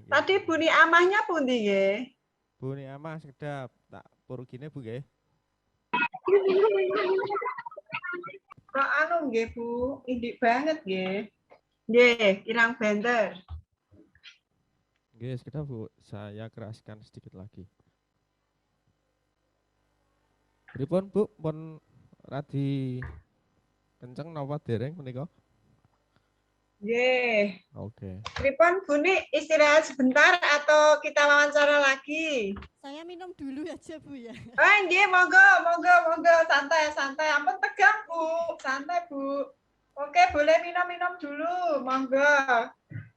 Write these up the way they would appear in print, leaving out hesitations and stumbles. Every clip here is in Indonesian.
Tadi bunyi amahnya pundi nggih? Bunyi amah sekedap tak purugine Bu nggih. Kok anu nggih Bu, indik banget nggih. Nggih, kirang banter. Nggih, sekedap Bu, saya keraskan sedikit lagi. Pripun Bu, pun radi kenceng napa dereng menika? Nggih. Oke. Pripun Buni istirahat sebentar atau kita wawancara lagi? Saya minum dulu aja Bu ya. Nggih, monggo, monggo, monggo, santai, santai. Ampun tegang Bu, santai Bu. Oke, boleh minum-minum dulu, monggo.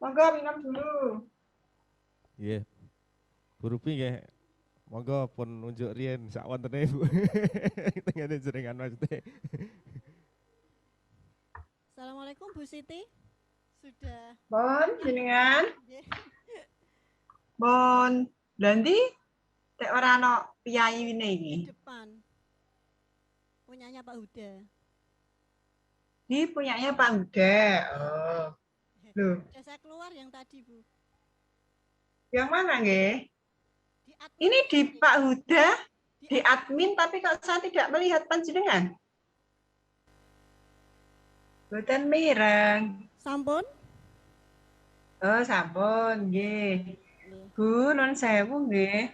Monggo minum dulu. Nggih. Bu Rupi nggih. Monggo pun nunjuk riyen sak wontene Bu. Tengene jenengan maksudnya. Assalamualaikum Bu Siti. Sudah. Bon, jenengan. Nggih. Bon, nanti tek ora ana piyayi wine iki. Di depan. Punyanya Pak Huda. Ini punyanya Pak Huda. Oh. Loh, Sudah saya keluar yang tadi Bu. yang mana nggih? Di admin. Ini di Pak Huda, di admin, tapi kok saya tidak melihat panjenengan. Boten mireng. Sampun? Oh, sampun, nggih. Bu, nun sewu nggih.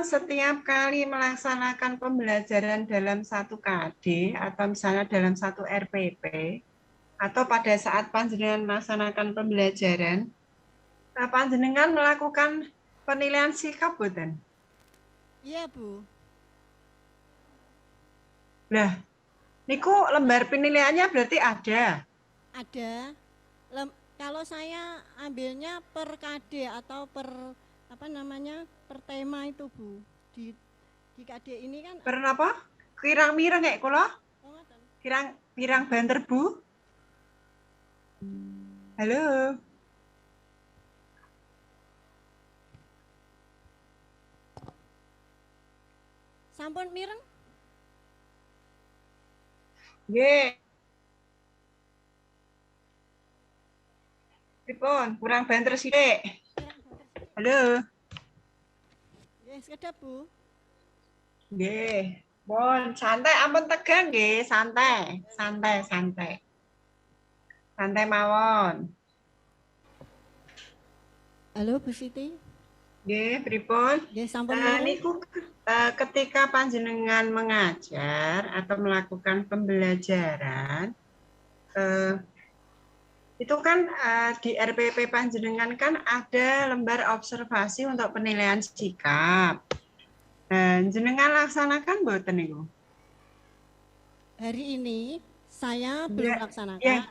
Setiap kali melaksanakan pembelajaran dalam satu KD atau misalnya dalam satu RPP, atau pada saat panjenengan melaksanakan pembelajaran, panjenengan melakukan penilaian sikap boten? Iya Bu. Lah, niku lembar penilaiannya berarti ada? Ada. Kalau saya ambilnya per KD atau per apa namanya per tema itu Bu. Di KD ini kan. Per apa? Kirang mireng kayak kula? Oh, Kirang banter Bu? Halo. Sampun mireng? Nggih. Pripun? Kurang banter sithik. Halo. Nggih, sekedap Bu. Nggih. Bon, santai ampun tegang nggih, santai. Santai, santai. Santai mawon. Halo Bu Siti. Nggih, pripun? Nggih, sampun niku ketika panjenengan mengajar atau melakukan pembelajaran, itu kan di RPP panjenengan kan ada lembar observasi untuk penilaian sikap. Jenengan laksanakan mboten niku? Hari ini saya belum laksanakan. Ya.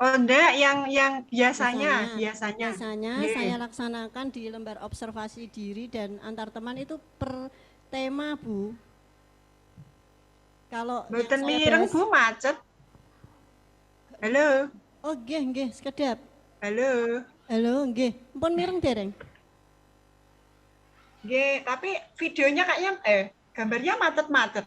Oh enggak, yang biasanya. Saya laksanakan di lembar observasi diri dan antar teman itu per tema Bu. Kalau mboten mireng Bu, macet. Halo. Oh nggih, sekedap. Halo. Halo, nggih. Mpun mireng dereng. Nggih, tapi videonya kayaknya gambarnya macet-macet.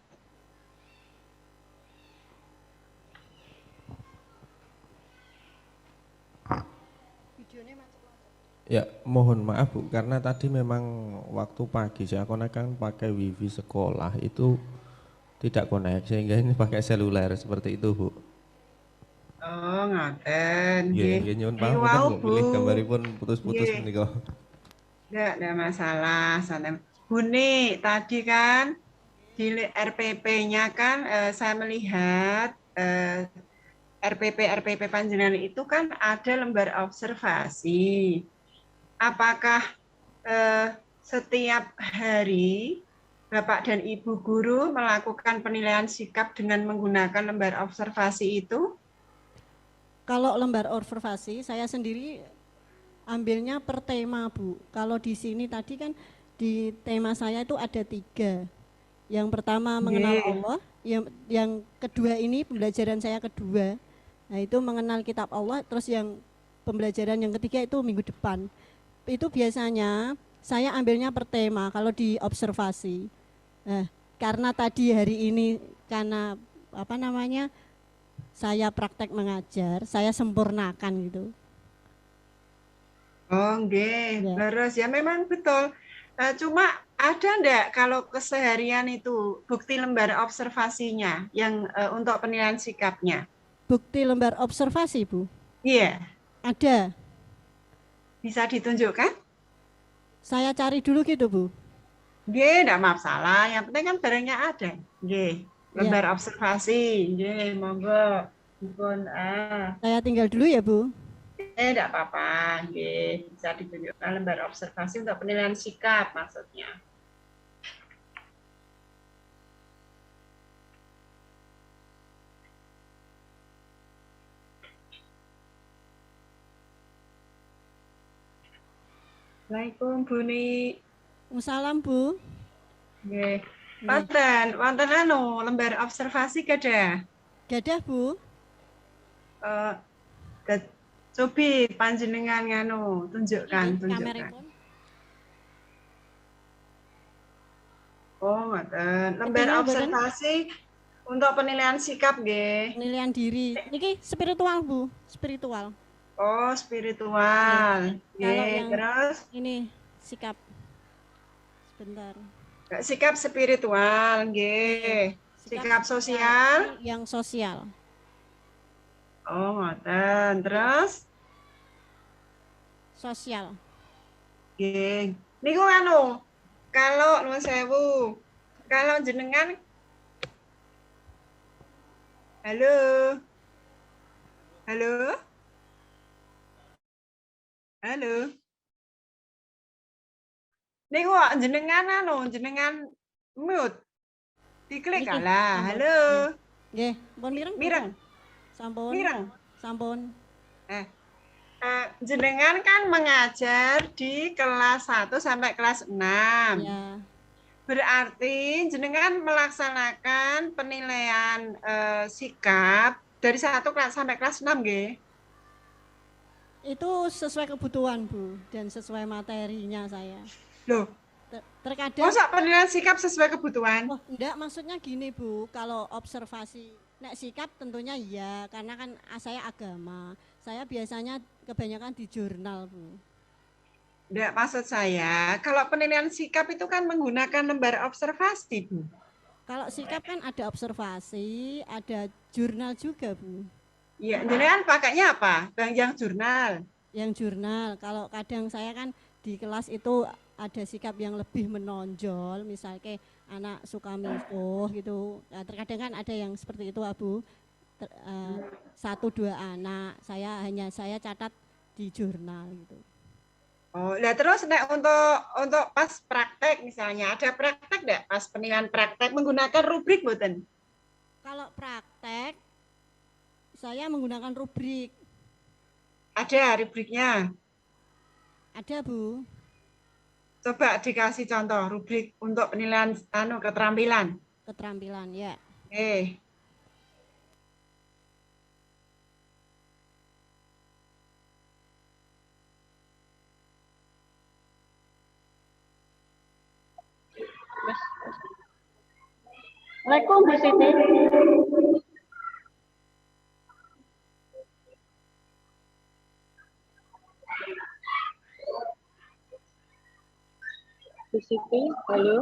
Ya, mohon maaf Bu, karena tadi memang waktu pagi saya konekkan pakai wifi sekolah itu tidak connect, sehingga ini pakai seluler seperti itu Bu. Oh, ngaten. Nggih, nyuwun pangapun Bu, pilih gambaripun putus-putus menika. Enggak ada masalah, santai. Buni, tadi kan di RPP-nya kan saya melihat RPP panjenengan itu kan ada lembar observasi. Apakah setiap hari Bapak dan Ibu guru melakukan penilaian sikap dengan menggunakan lembar observasi itu? Kalau lembar observasi saya sendiri ambilnya per tema Bu. Kalau di sini tadi kan di tema saya itu ada 3. Yang pertama mengenal Allah, yang kedua ini pembelajaran saya kedua. Nah itu mengenal kitab Allah, terus yang pembelajaran yang ketiga itu minggu depan. Itu biasanya saya ambilnya per tema kalau di observasi. Nah, karena tadi hari ini karena apa namanya saya praktek mengajar, saya sempurnakan gitu. Oh, nggih, Ya. leres ya memang betul. Cuma ada enggak kalau keseharian itu bukti lembar observasinya yang untuk penilaian sikapnya? Bukti lembar observasi, Bu. Iya, Ada. bisa ditunjukkan? Saya cari dulu gitu, Bu. Nggih, enggak masalah. Yang penting kan barangnya ada. Nggih, Ya, lembar observasi. Nggih, monggo. Dipun saya tinggal dulu ya, Bu. enggak apa-apa. Nggih, bisa ditunjukkan lembar observasi untuk penilaian sikap maksudnya. Assalamualaikum, Buni. Salam, Bu. Nggih. Nggih. Wonten anu lembar observasi kada? Gadah, Bu. Eh, cobi panjenengan nganu tunjukkan. Kameripun. Oh, ngoten. Lembar Ketinggal mboten? observasi untuk penilaian sikap nggih. Penilaian diri. Niki spiritual, Bu. Spiritual. Oh, spiritual. Kalau Nggih, yang terus ini sikap. Sebentar. sikap spiritual nggih. Sikap sosial. Yang sosial. Oh, ngoten. Terus Sosial. nggih. Niku anu, kalau nuwun sewu, kalau jenengan halo. Halo. Halo. Niku jenengan anu, jenengan mute. Diklik Niki, kalah. sampun. Halo. Nggih, pun mireng? Mireng. Sampun. Mireng. Sampun. Jenengan kan mengajar di kelas 1 sampai kelas 6. Ya. Berarti jenengan melaksanakan penilaian sikap dari 1 kelas sampai kelas 6 nggih? Itu sesuai kebutuhan, Bu, dan sesuai materinya saya. Loh, Terkadang masa penilaian sikap sesuai kebutuhan? oh, enggak, maksudnya gini, Bu, kalau observasi nek sikap tentunya iya, karena kan saya agama. Saya biasanya kebanyakan di jurnal, Bu. Enggak, maksud saya, kalau penilaian sikap itu kan menggunakan lembar observasi, Bu. Kalau sikap kan ada observasi, ada jurnal juga, Bu. Iya, jenengan pakainya apa? Yang jurnal. Yang jurnal, kalau kadang saya kan di kelas itu ada sikap yang lebih menonjol, misalnya anak suka misuh gitu. Nah, terkadang kan ada yang seperti itu, Bu. 1-2 anak, saya catat di jurnal gitu. Oh, nah terus nek untuk pas praktek misalnya, ada praktek enggak pas penilaian praktek menggunakan rubrik mboten? Kalau praktek saya menggunakan rubrik. Ada rubriknya. Ada, Bu. Coba dikasih contoh rubrik untuk penilaian keterampilan. Keterampilan, ya. Assalamualaikum Bu Siti. Bu Siti, halo.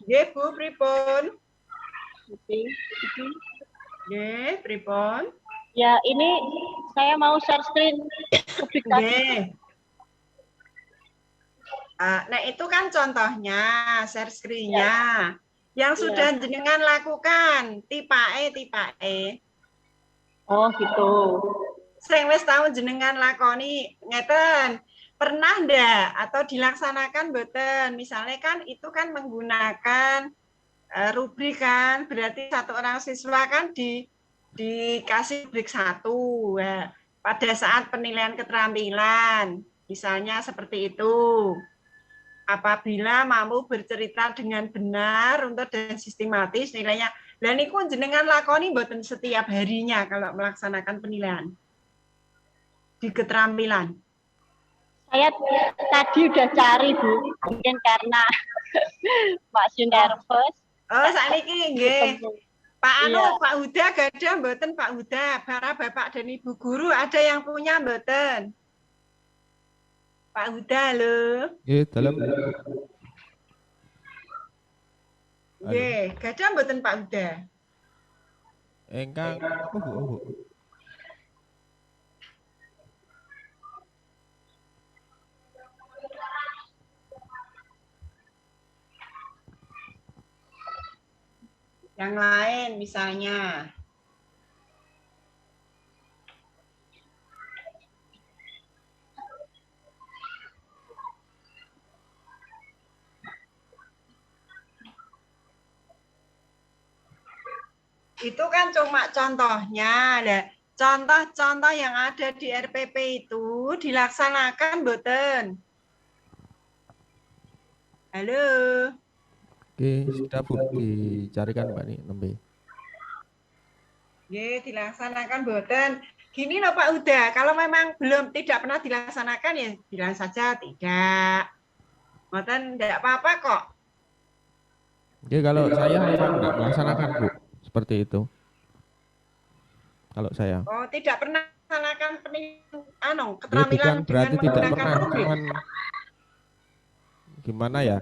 Nggih, Bu, pripun? Siti. Nggih, pripun? Ya, ini saya mau share screen publikasi. Nggih. Nah, itu kan contohnya share screen-nya. Yang sudah jenengan lakukan, tipake. Oh, gitu. Sing wis tau jenengan lakoni ngeten. Pernah ndak atau dilaksanakan mboten? Misalnya kan itu kan menggunakan rubrik kan, berarti satu orang siswa kan dikasih rubrik 1 pada saat penilaian keterampilan. Misalnya seperti itu. Apabila mampu bercerita dengan benar untuk dan sistematis nilainya. Lah niku jenengan lakoni mboten setiap harinya kalau melaksanakan penilaian di keterampilan. Saya tadi udah cari Bu, mungkin karena masih nervous. Oh, sakniki nggih. Pak Anu, Iya. Pak Huda gadah mboten Pak Huda? Para Bapak dan Ibu guru ada yang punya mboten? Pak Huda lho. Nggih, dalam. Nggih, gadah mboten Pak Huda? Engkang apa Bu? Oh, Bu. Yang lain misalnya. Itu kan cuma contohnya. Nah, contoh-contoh yang ada di RPP itu dilaksanakan mboten? Halo. Oke, sudah Bu, dicarikan Mbak nih nembe. Nggih, dilaksanakan mboten. Gini loh Pak Uda, kalau memang belum tidak pernah dilaksanakan ya bilang saja tidak. Mboten tidak apa-apa kok. Oke, kalau saya memang nggak melaksanakan Bu, seperti itu. Kalau saya. Oh, tidak pernah melaksanakan Ya, keterampilan bukan berarti dengan tidak menggunakan pernah, rubrik. cuman gimana ya,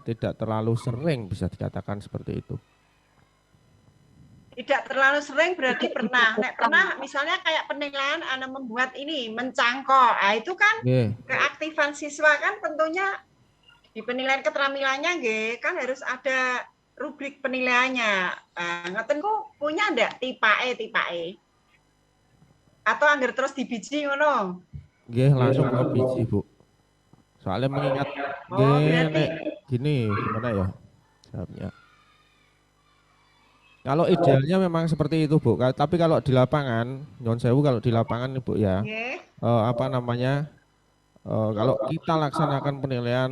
tidak terlalu sering bisa dikatakan seperti itu. Tidak terlalu sering berarti pernah. Nek pernah misalnya kayak penilaian Anda membuat ini mencangkok. Nah, itu kan Nggih, keaktifan siswa kan tentunya di penilaian keterampilannya nggih kan harus ada rubrik penilaiannya. Ngoten ku punya ndak tipe E? Atau anggar terus dibiji ngono? nggih langsung ke biji Bu. Soalnya mengingat Oh, nggih berarti nek gini gimana ya jawabnya. Kalau idealnya memang seperti itu Bu, tapi kalau di lapangan, nyuwun sewu kalau di lapangan nih Bu ya, nggih. apa namanya, kalau kita laksanakan penilaian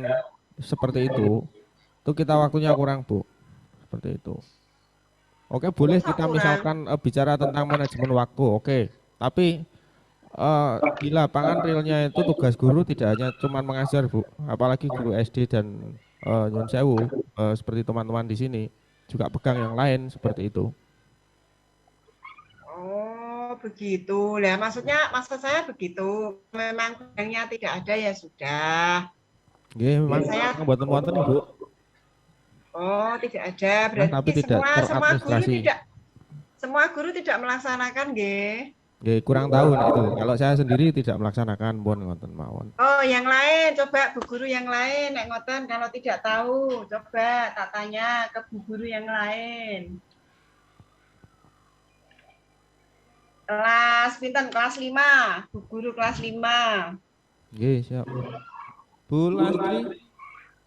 seperti itu kita waktunya kurang Bu, seperti itu. Oke, boleh Masa kita kurang? misalkan bicara tentang manajemen waktu, oke. Tapi di lapangan realnya itu tugas guru tidak hanya cuma mengajar Bu, apalagi guru SD dan nyuwun sewu seperti teman-teman di sini juga pegang yang lain seperti itu. Oh, begitu. Lah maksud saya begitu. Memang pedangnya tidak ada ya sudah. Nggih, memang Saya mboten wonten Bu. oh, tidak ada. Nah, tapi Berarti tidak teradministrasi. semua guru tidak melaksanakan nggih. Nggih, kurang tahu nek itu. Kalau saya sendiri tidak melaksanakan pun ngoten mawon. Oh, yang lain coba Bu Guru yang lain nek ngoten kalau tidak tahu coba tak tanya ke Bu Guru yang lain. Kelas pinten? Kelas 5. Bu Guru kelas 5. Nggih, siap. Bu Lastri,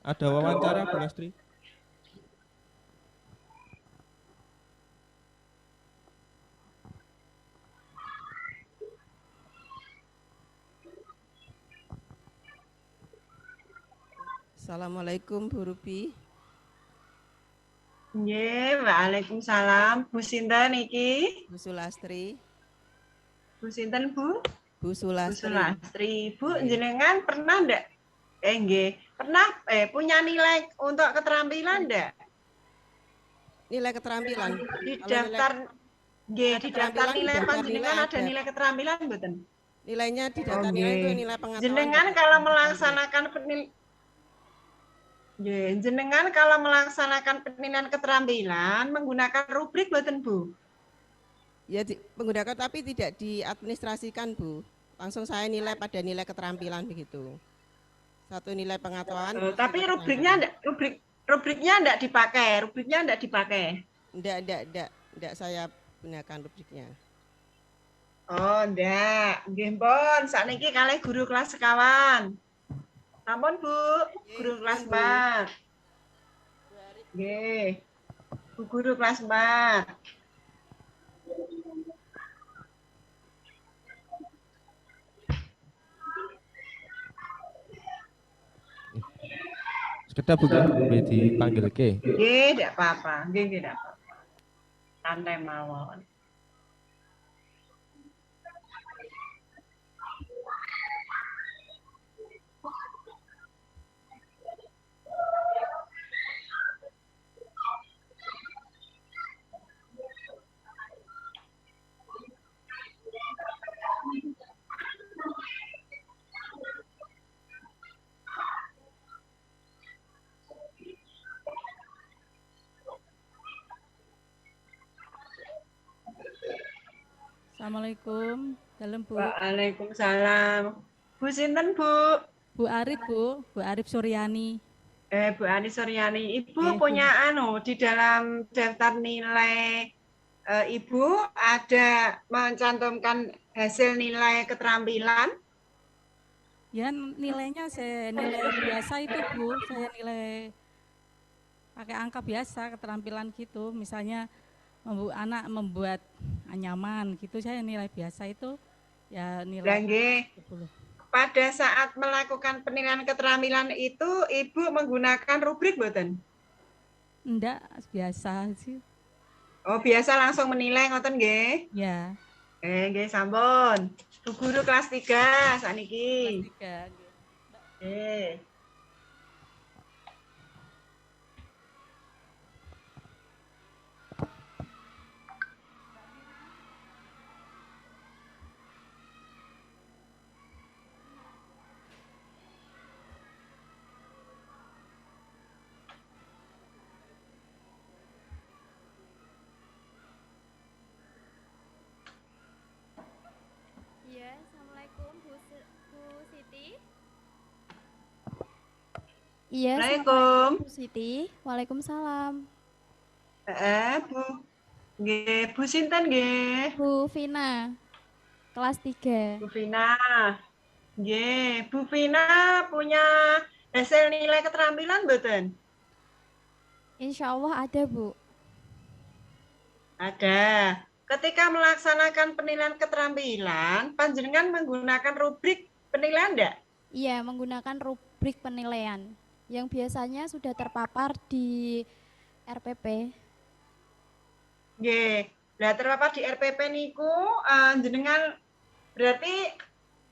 ada wawancara Bu Lastri? Assalamualaikum Bu Rupi. Nggih, waalaikumsalam. Bu sinten iki? Bu Sulastri. Bu sinten Bu? Bu Bu Sulastri. Sulastri. Bu Nggih. jenengan pernah ndak? Nggih. Pernah punya nilai untuk keterampilan ndak? Nilai keterampilan. Di Kalau daftar nggih, nilai di daftar keterampilan, di nilai daftar panjenengan nilai ada ada. nilai keterampilan mboten? Nilainya di Oh, daftar nilai itu nggih. nilai pengetahuan. Jenengan kalau melaksanakan jenengan kalau melaksanakan penilaian keterampilan menggunakan rubrik mboten Bu? Ya menggunakan tapi tidak diadministrasikan Bu. Langsung saya nilai pada nilai keterampilan begitu. Satu nilai pengetahuan. Tapi rubriknya enggak dipakai, Enggak saya gunakan rubriknya. Oh, enggak. Nggih, pun sakniki kalih guru kelas sekawan. Sampun, Bu. Guru kelas 4. Nggih. Bu guru kelas 4. Sekedar Bu dipanggil ke. Nggih, enggak apa-apa. Nggih, enggak apa-apa. Santai mawon. Assalamualaikum. Dalam Bu. Waalaikumsalam. Bu sinten, Bu? Bu Arif, Bu. Bu Arif Suryani. Bu Ani Suryani. Ibu Bu. punya di dalam daftar nilai Ibu ada mencantumkan hasil nilai keterampilan? Ya nilainya saya nilai biasa itu Bu. Saya nilai pakai angka biasa keterampilan gitu. Misalnya anak membuat anyaman gitu, saya nilai biasa itu ya nilai 10. Pada saat melakukan penilaian keterampilan itu Ibu menggunakan rubrik mboten? Enggak, biasa sih. Oh, biasa langsung menilai ngoten nggih? Ya. Nggih sampun. Bu guru kelas 3 saniki. Kelas 3 nggih. Nggih. Assalamualaikum Bu Siti. Iya, Assalamualaikum. Bu Siti. Waalaikumsalam. Bu. Nggih, Bu sinten nggih? Bu Vina. Kelas 3. Bu Vina. Nggih, Bu Vina punya hasil nilai keterampilan mboten? Insya Allah ada, Bu. Ada. Ketika melaksanakan penilaian keterampilan, panjenengan menggunakan rubrik penilaian enggak? Iya, menggunakan rubrik penilaian yang biasanya sudah terpapar di RPP. Nggih. Lah terpapar di RPP niku jenengan berarti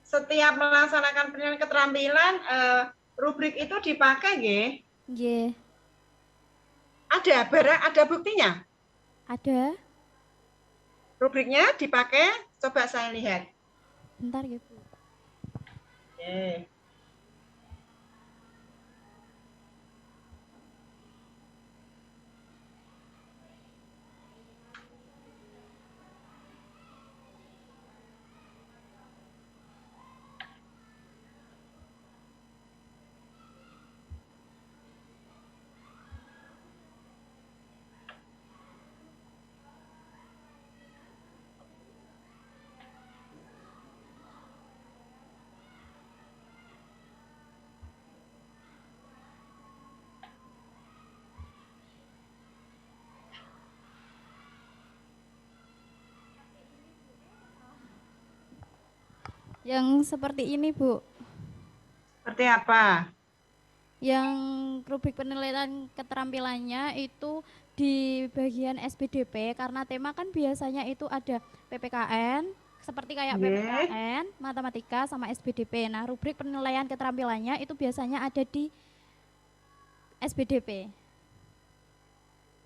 setiap melaksanakan penilaian keterampilan rubrik itu dipakai nggih? Nggih. Ada buktinya? Ada. Rubriknya dipakai, coba saya lihat. Bentar ya, Bu. Oke. Yang seperti ini, Bu. Seperti apa? Yang rubrik penilaian keterampilannya itu di bagian SPDP, karena tema kan biasanya itu ada PPKN, seperti kayak PPKN, matematika sama SPDP. Nah, rubrik penilaian keterampilannya itu biasanya ada di SPDP.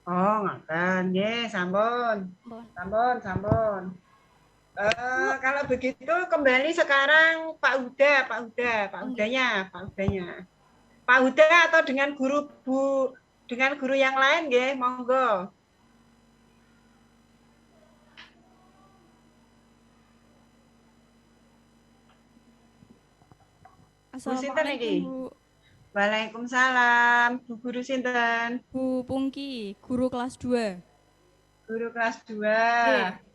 Oh, ngoten. Nggih, sampun. Sampun. Kalau begitu kembali sekarang Pak Huda. Pak Huda atau dengan guru yang lain nggih, monggo. Assalamualaikum, Bu. Waalaikumsalam. Bu guru sinten? Bu Pungki, guru kelas 2. Guru kelas 2.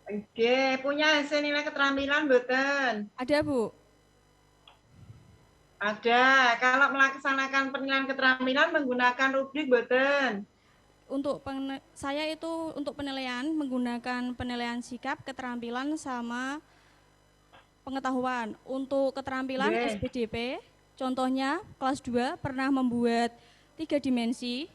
Oke, punya hasil nilai keterampilan mboten? Ada, Bu. Ada. Kalau melaksanakan penilaian keterampilan menggunakan rubrik mboten? Saya itu untuk penilaian menggunakan penilaian sikap, keterampilan sama pengetahuan. Untuk keterampilan SPDP, contohnya kelas 2 pernah membuat 3 dimensi,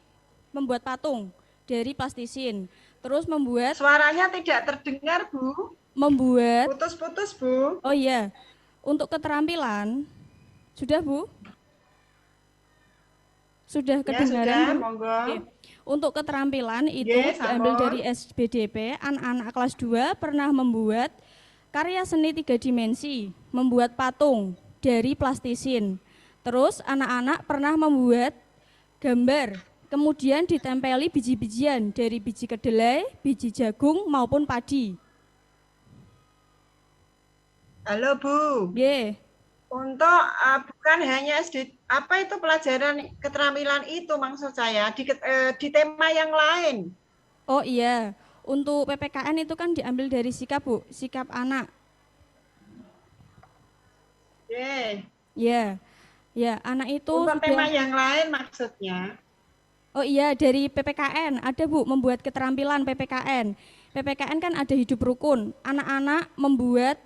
membuat patung dari plastisin. Terus membuat... Suaranya tidak terdengar, Bu. Membuat... Putus-putus, Bu. Oh iya, untuk keterampilan, sudah, Bu? Sudah kedengaran, sudah, monggo. Oke. Untuk keterampilan itu diambil dari SPDP, anak-anak kelas 2 pernah membuat karya seni 3 dimensi, membuat patung dari plastisin. Terus anak-anak pernah membuat gambar, kemudian ditempeli biji-bijian dari biji kedelai, biji jagung maupun padi. Halo Bu. Nggih. Untuk bukan hanya SD, apa itu pelajaran keterampilan itu maksud saya di tema yang lain. Oh iya, untuk PPKN itu kan diambil dari sikap Bu, sikap anak. Oke. Ya, ya anak itu Untuk sudah. tema yang lain maksudnya. Oh iya, dari PPKN ada Bu, membuat keterampilan PPKN. PPKN kan ada hidup rukun. Anak-anak membuat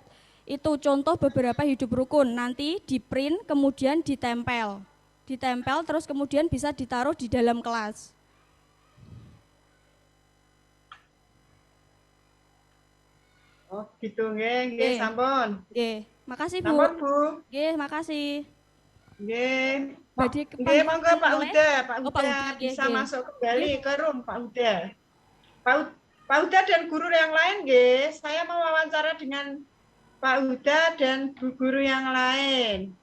itu contoh beberapa hidup rukun. Nanti di print kemudian ditempel. Ditempel terus kemudian bisa ditaruh di dalam kelas. Oh gitu nggih, sampun. Nggih, makasih Bu. Sampun Bu. Nggih, makasih. Nggih. Nggih, monggo Pak Huda, Pak Oh, Pak Huda Huda, nggih, bisa nggih. masuk kembali ke room Pak Huda. Pak Huda dan guru yang lain nggih, saya mau wawancara dengan Pak Huda dan bu guru yang lain.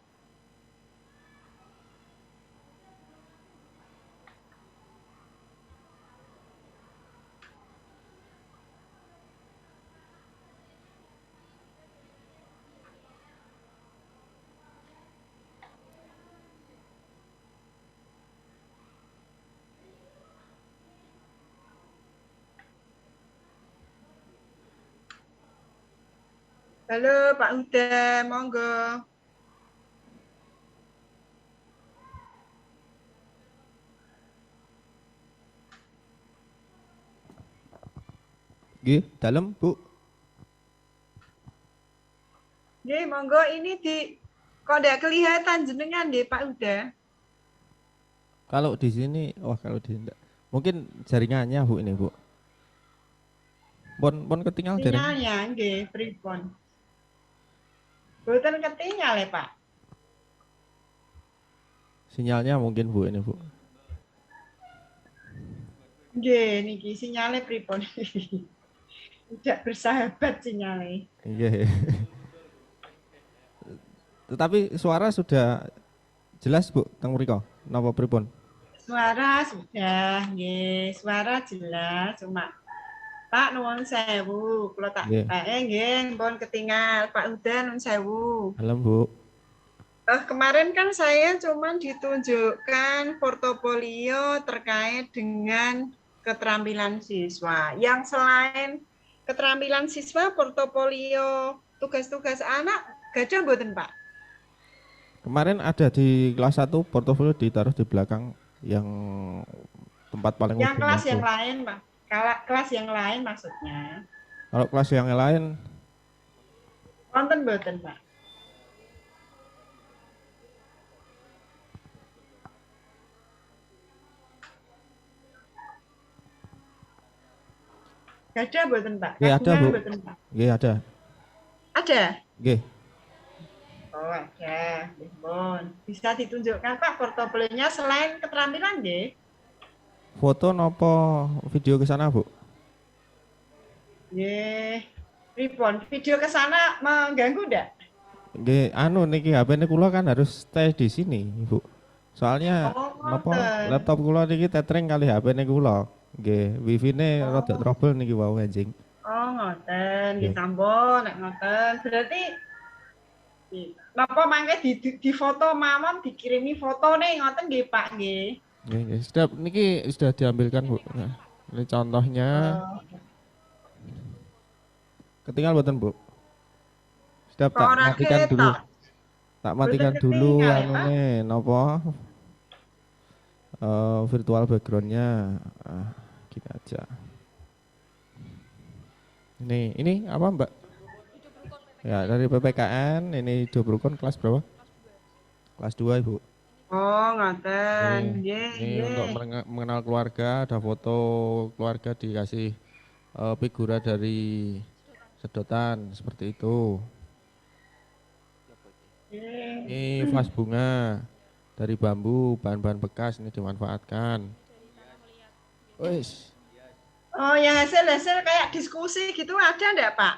Halo Pak Huda, monggo. Nggih, dalem Bu. Nggih, monggo ini kok ndak kelihatan jenengan nggih Pak Huda. Kalau di sini, kalau di enggak. Mungkin jaringannya Bu ini Bu. Pon ketinggal jaringan. Sinyalnya nggih, pripun. Boten ketinggal ya Pak. Sinyalnya mungkin Bu ini Bu. Nggih, niki sinyalnya pripun. Tidak bersahabat sinyalnya. Iya. Tetapi suara sudah jelas Bu, teng mriko. Napa pripun? Suara sudah, nggih, suara jelas, cuma Pak nuwun sewu, kula tak Nggih. nggih, pun ketinggal Pak Huda nuwun sewu. Dalem Bu. Kemarin kan saya cuma ditunjukkan portofolio terkait dengan keterampilan siswa. Yang selain keterampilan siswa, portofolio tugas-tugas anak, gadah mboten Pak? Kemarin ada di kelas 1 portofolio ditaruh di belakang yang tempat paling Yang ujung kelas itu. yang lain Pak? Kelas yang lain maksudnya. Kalau kelas yang lain Wonten mboten Pak? Gadah mboten Pak? nggih ada Bu. Kagungan mboten Pak? Nggih ada. Ada? Nggih. Oh ada, Bon. Bisa ditunjukkan Pak portofolionya selain keterampilan nggih? Foto nopo video ke sana Bu? Nggih. Pripun? Video ke sana mengganggu ndak? Nggih, anu niki HP ini kula kan harus stay di sini, Bu. Soalnya Oh, napa ngoten. laptop kula niki tethering kali HP ini kula. Nggih, wifi-ne rada trouble niki wau anjing. Oh ngoten, nggih Nggih. sampun nek ngoten. Berarti napa mangke di foto mawon dikirimi fotone ngoten nggih Pak nggih. Nggih, nggih. Niki sudah diambilkan Bu. Nah, ini contohnya. Ketinggal mboten Bu? Sudah tak Ora matikan dulu. ketok. Tak matikan Boten dulu ketinggal, anune napa? Virtual backgroundnya gini aja. Ini apa Mbak? Ya dari PPKN ini hidup rukun kelas berapa? Kelas 2 Ibu. Oh ngoten. Ini Nggih, untuk nggih. mengenal keluarga, ada foto keluarga dikasih figura dari sedotan seperti itu. Ini vas bunga dari bambu, bahan-bahan bekas ini dimanfaatkan. Wis. Oh yang hasil-hasil kayak diskusi gitu ada ndak Pak?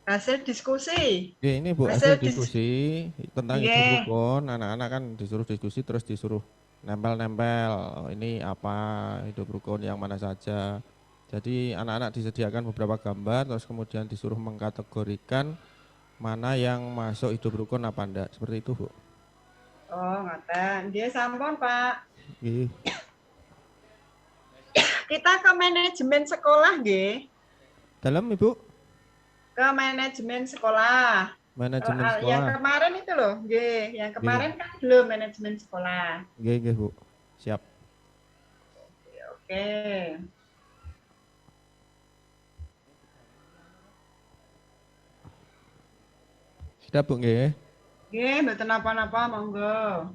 Hasil diskusi. Oke, ini Bu Hasil hasil diskusi tentang hidup Nggih. rukun. Anak-anak kan disuruh diskusi terus disuruh nempel-nempel. Oh, ini apa hidup rukun yang mana saja. Jadi anak-anak disediakan beberapa gambar, terus kemudian disuruh mengkategorikan mana yang masuk hidup rukun apa enggak. Seperti itu, Bu. Oh, ngoten. Nggih sampun, Pak. Nggih. Kita ke manajemen sekolah nggih. Dalam, Ibu? Ke manajemen sekolah. Manajemen Yang sekolah. kemarin itu loh, nggih. Yang kemarin kan belum manajemen sekolah. Nggih, Bu. Siap. Oke. Sudah, Bu, nggih. Nggih, mboten napa-napa, monggo.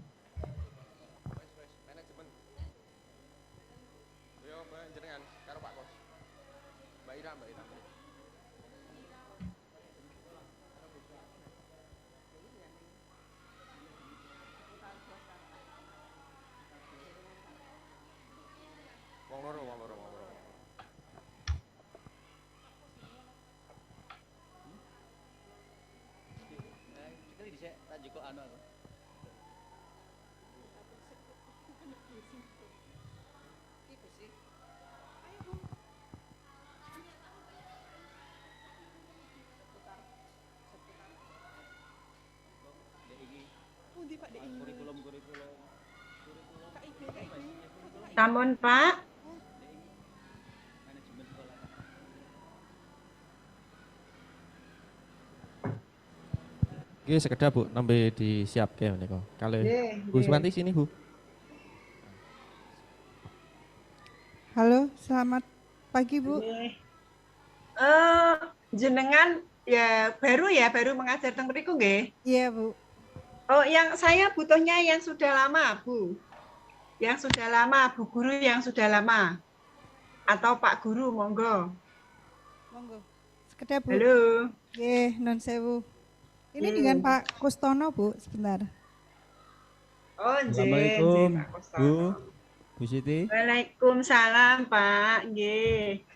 Sampun, Pak. Oke, sekedar Bu, nembe disiapke menika. Kalau Nggih, Bu nggih. Suwanti sini, Bu. Halo, selamat pagi Bu. Nggih. Jenengan ya baru mengajar teng mriku nggih? Iya Bu. Oh, yang saya butuhnya yang sudah lama, Bu. Yang sudah lama, Bu Guru yang sudah lama. Atau Pak Guru, monggo. Monggo. Sekedar Bu. Halo. Nggih, non sewu. Ini dengan Pak Kustono Bu, sebentar. Oh, nggih. Assalamualaikum, nggih, Pak Kustono. Bu. Bu Siti. Waalaikumsalam, Pak. Nggih.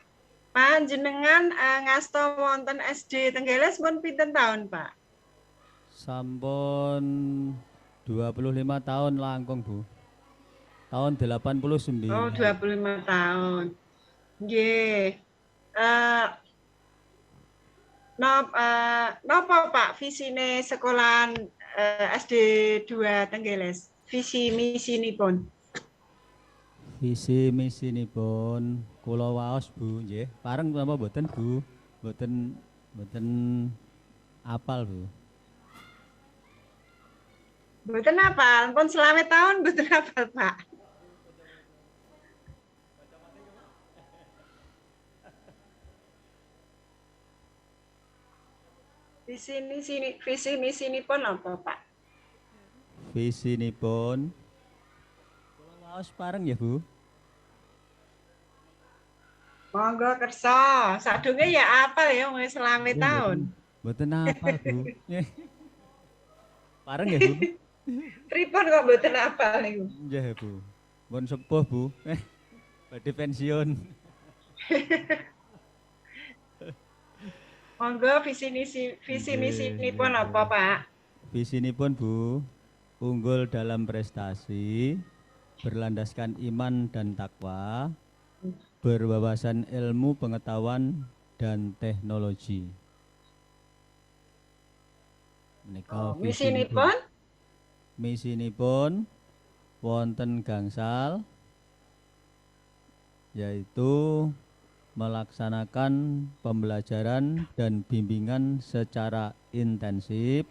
Pak jenengan ngasta wonten SD Tenggeles pun pinten tahun, Pak? Sampun 25 tahun langkung, Bu. Tahun 89. Oh, 25 tahun. Nggih. Napa Pak visine sekolahan SD 2 Tenggeles? Visi misinipun. Visi misinipun kula waos, Bu, nggih. Pareng napa mboten, Bu? Mboten apal, Bu. Mboten apal, pun selamat tahun mboten apal, Pak. Visi misinipun apa, Pak? Visinipun kula waos pareng ya, Bu. Monggo kersa. Sadurunge ya apal ya wis selamat tahun. Mboten apal, Bu. Nggih. Pareng ya, Bu? Pripun kok mboten apal niku? Nggih, Bu. Mun sepuh, Bu. Badhe pensiun. Monggo visi misinipun apa, Pak? Visinipun, Bu, unggul dalam prestasi, berlandaskan iman dan takwa, berwawasan ilmu pengetahuan dan teknologi. Menika Misinipun? Misinipun wonten gangsal yaitu melaksanakan pembelajaran dan bimbingan secara intensif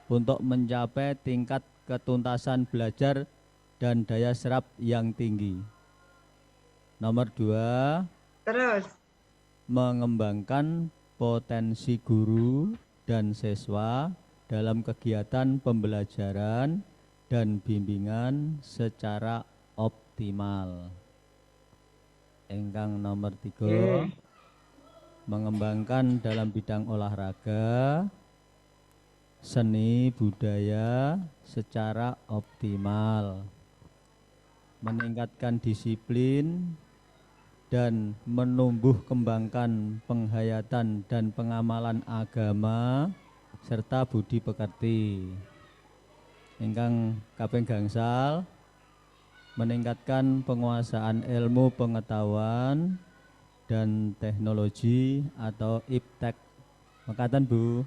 untuk mencapai tingkat ketuntasan belajar dan daya serap yang tinggi. Nomor 2, Terus. mengembangkan potensi guru dan siswa dalam kegiatan pembelajaran dan bimbingan secara optimal. Engkang nomor 3, mengembangkan dalam bidang olahraga, seni budaya secara optimal, meningkatkan disiplin dan menumbuh kembangkan penghayatan dan pengamalan agama serta budi pekerti. Ingkang kaping gangsal, meningkatkan penguasaan ilmu pengetahuan dan Teknologi atau IPTEK. Mekaten Bu.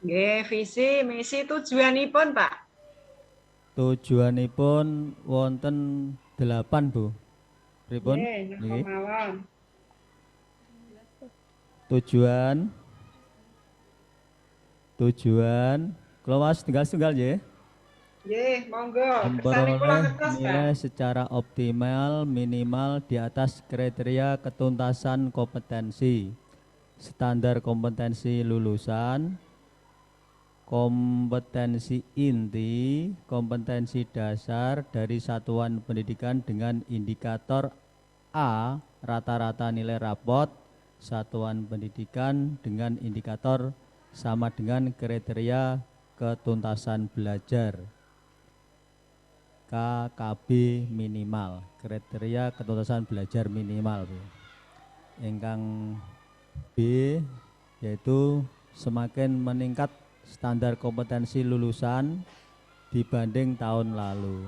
Nggih, visi misi tujuanipun, Pak. Tujuanipun wonten 8 Bu. Pripun? Nggih, Nggih. mawon. Tujuan kula waos tunggal-tunggal nggih. Nggih, monggo. Kersane kula Memperoleh ngertos, Pak. nilai secara optimal minimal di atas kriteria ketuntasan kompetensi, standar kompetensi lulusan, kompetensi inti, kompetensi dasar dari satuan pendidikan dengan indikator A rata-rata nilai rapot satuan pendidikan dengan indikator sama dengan kriteria ketuntasan belajar KKB minimal, kriteria ketuntasan belajar minimal Bu. Ingkang B yaitu semakin meningkat standar kompetensi lulusan dibanding tahun lalu.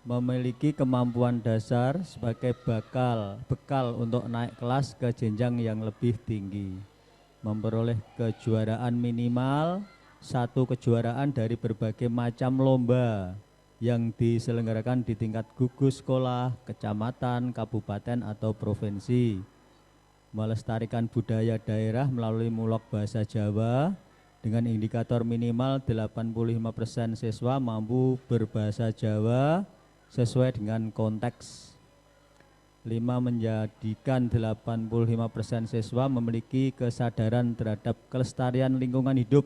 Memiliki kemampuan dasar sebagai bekal untuk naik kelas ke jenjang yang lebih tinggi. Memperoleh kejuaraan minimal 1 kejuaraan dari berbagai macam lomba yang diselenggarakan di tingkat gugus sekolah, kecamatan, kabupaten atau provinsi. Melestarikan budaya daerah melalui mulok bahasa Jawa dengan indikator minimal 85% siswa mampu berbahasa Jawa sesuai dengan konteks. 5. Menjadikan 85% siswa memiliki kesadaran terhadap kelestarian lingkungan hidup.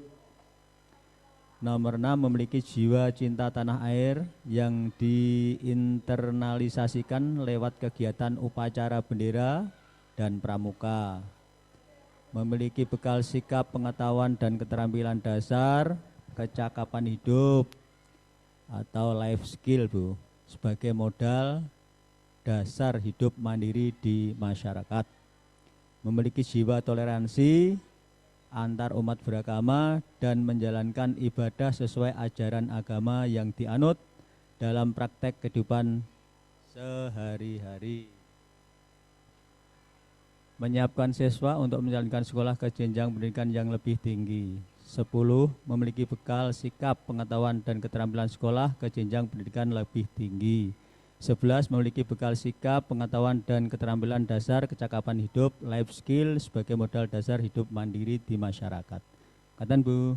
Nomor 6. Memiliki jiwa cinta tanah air yang diinternalisasikan lewat kegiatan upacara bendera dan pramuka. Memiliki bekal sikap, pengetahuan dan keterampilan dasar, kecakapan hidup atau life skill Bu, sebagai modal dasar hidup mandiri di masyarakat. Memiliki jiwa toleransi antar umat beragama dan menjalankan ibadah sesuai ajaran agama yang dianut dalam praktek kehidupan sehari-hari. Menyiapkan siswa untuk menjalankan sekolah ke jenjang pendidikan yang lebih tinggi. 10. Memiliki bekal sikap, pengetahuan dan keterampilan sekolah ke jenjang pendidikan lebih tinggi. 11. Memiliki bekal sikap, pengetahuan dan keterampilan dasar, kecakapan hidup, life skill sebagai modal dasar hidup mandiri di masyarakat. Katen Bu.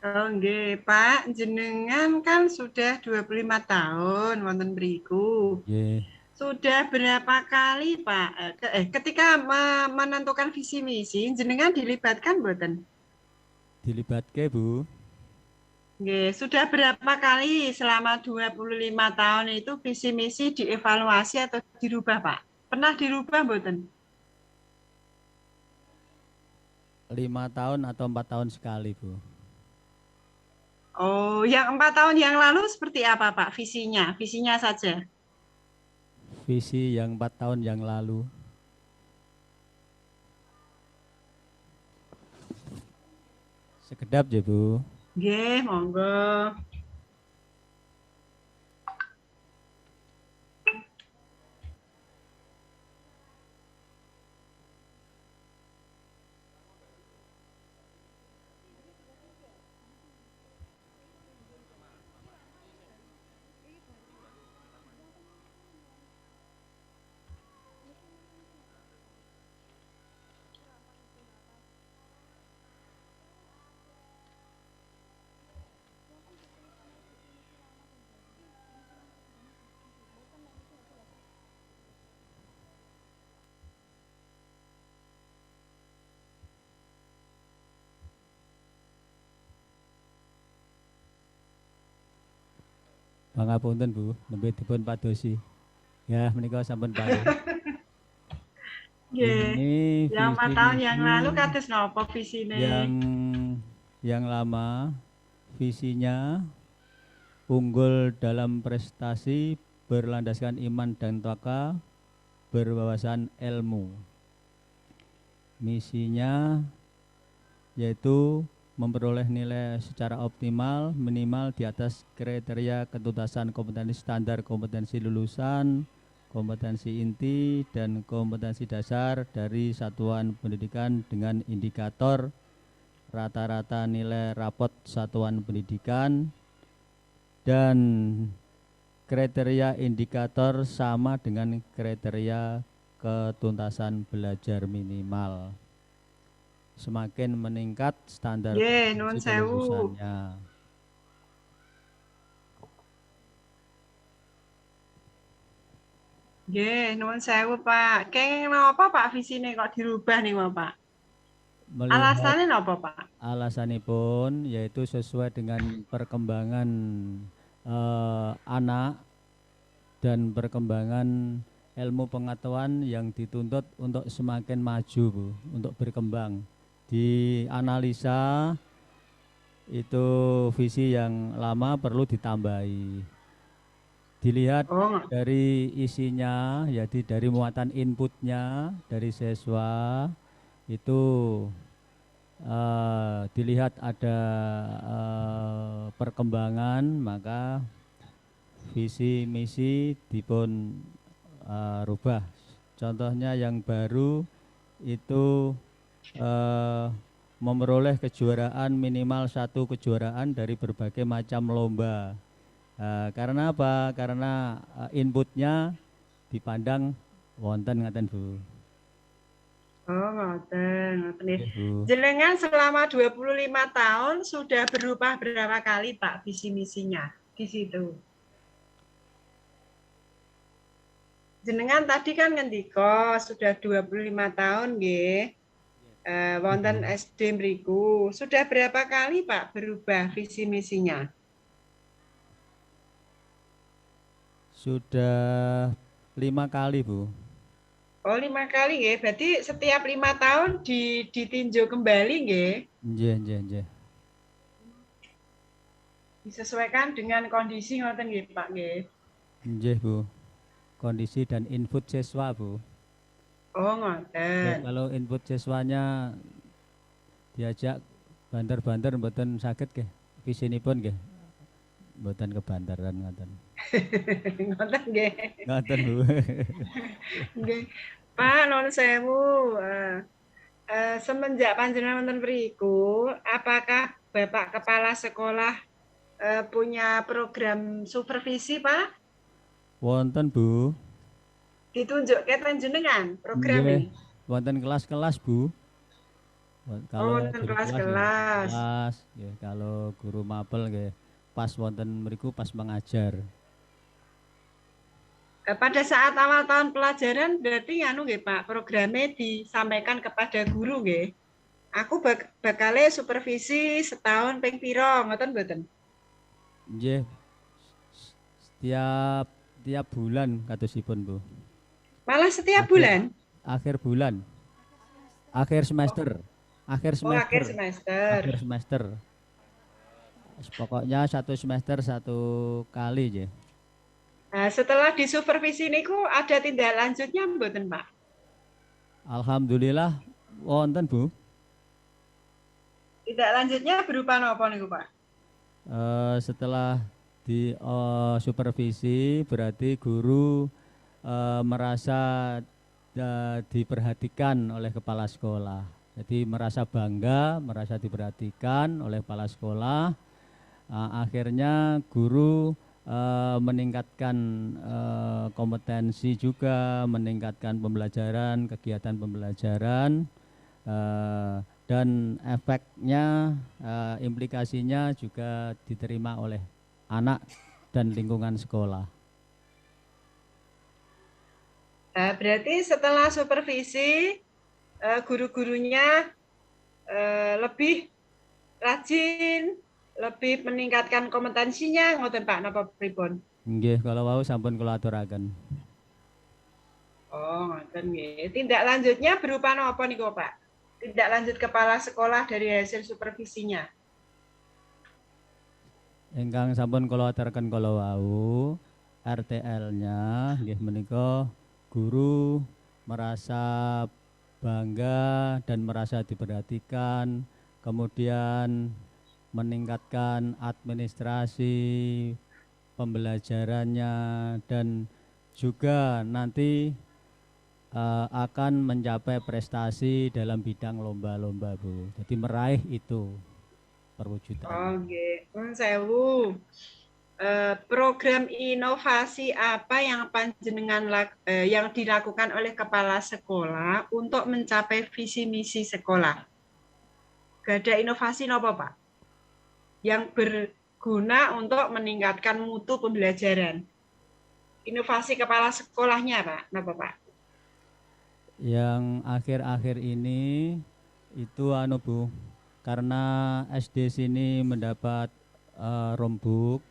Oh nggih, Pak, jenengan kan sudah 25 tahun wonten mriku. Nggih. Sudah berapa kali, Pak, ketika menentukan visi misi, jenengan dilibatkan mboten? Dilibatke Bu. Nggih, sudah berapa kali selama 25 tahun itu visi misi dievaluasi atau dirubah, Pak? Pernah dirubah mboten? 5 tahun atau 4 tahun sekali Bu. Oh, yang 4 tahun yang lalu seperti apa, Pak, visinya? Visinya saja. Visi yang 4 tahun yang lalu. Sekedap ya Bu. Nggih, monggo. Pangapunten Bu, nembe dipun padosi. Ya, menika sampun pareng. Nggih. Yang 4 tahun yang lalu kados napa visine? Yang lama visinya unggul dalam prestasi, berlandaskan iman dan takwa, berwawasan ilmu. Misinya yaitu memperoleh nilai secara optimal minimal di atas kriteria ketuntasan kompetensi standar kompetensi lulusan kompetensi inti dan kompetensi dasar dari satuan pendidikan dengan indikator rata-rata nilai rapot satuan pendidikan dan kriteria indikator sama dengan kriteria ketuntasan belajar minimal. Semakin meningkat standar Nuwun sewu. kelulusannya. Nuwun sewu Pak. Kenging napa Pak visine kok dirubah nih Pak? Alasannya napa Pak? Alasanipun yaitu sesuai dengan perkembangan anak dan perkembangan ilmu pengetahuan yang dituntut untuk semakin maju, Bu, untuk berkembang. Dianalisa itu visi yang lama perlu ditambahi. Dilihat dari isinya, jadi dari muatan inputnya dari siswa itu dilihat ada perkembangan, maka visi misi dipun rubah. Contohnya yang baru itu memperoleh kejuaraan minimal 1 kejuaraan dari berbagai macam lomba. Karena apa? Karena inputnya dipandang wonten ngaten Bu. Oh ngoten. Jenengan selama 25 tahun sudah berubah berapa kali Pak visi misinya di situ? Jenengan tadi kan ngendika sudah 25 tahun nggih. Wonten SD mriku. Sudah berapa kali Pak berubah visi misinya? Sudah 5 kali Bu. Oh 5 kali nggih. Berarti setiap 5 tahun ditinjau kembali nggih? Nggih. Disesuaikan dengan kondisi ngoten nggih Pak nggih. Nggih Bu. Kondisi dan input siswa Bu. Oh ngoten. Kalau input siswanya diajak banter-banter mboten saged nggih. Visinipun nggih. Mboten kebanteran ngoten. Ngoten nggih. Ngoten Bu. Nggih. Pak nuwun sewu. Semenjak panjenengan wonten mriku, apakah Bapak Kepala Sekolah punya program supervisi, Pak? Wonten Bu. Ditunjuk ke jenengan program ini? Wonten kelas-kelas Bu. Kalau wonten kelas-kelas. Ya, kalau guru mapel nggih pas wonten mriku pas mengajar. Pada saat awal tahun pelajaran berarti nganu nggih Pak, programnya disampaikan kepada guru nggih. Aku bakale supervisi setahun ping pira ngoten mboten? Nggih. Tiap bulan katosipun Bu. Malah setiap bulan? Akhir bulan. Akhir semester. Akhir semester. Pokoknya 1 semester 1 kali ya. Nah, setelah disupervisi niku ada tindak lanjutnya mboten, Pak? Alhamdulillah wonten, Bu. Tindak lanjutnya berupa apa niku, Pak? Setelah di supervisi berarti guru merasa diperhatikan oleh kepala sekolah. Jadi merasa bangga, merasa diperhatikan oleh kepala sekolah. Akhirnya guru meningkatkan kompetensi juga, meningkatkan pembelajaran, kegiatan pembelajaran, dan efeknya, implikasinya juga diterima oleh anak dan lingkungan sekolah. Berarti setelah supervisi, guru-gurunya lebih rajin, lebih meningkatkan kompetensinya, ngoten Pak, napa pripun? Nggih, kalau wau sampun kula aturaken. Oh, ngoten nggih. Tindak lanjutnya berupa napa niku, Pak? Tindak lanjut kepala sekolah dari hasil supervisinya. Ingkang sampun kula aturaken kala wau, RTL-nya nggih menika guru merasa bangga dan merasa diperhatikan, kemudian meningkatkan administrasi pembelajarannya dan juga nanti akan mencapai prestasi dalam bidang lomba-lomba, Bu. Jadi meraih itu perwujudan. Oke, sewu. Program inovasi apa yang yang dilakukan oleh kepala sekolah untuk mencapai visi misi sekolah? Gak ada inovasi apa Pak? Yang berguna untuk meningkatkan mutu pembelajaran. Inovasi kepala sekolahnya Pak, apa Pak? Yang akhir-akhir ini itu Bu, karena SD sini mendapat rombuk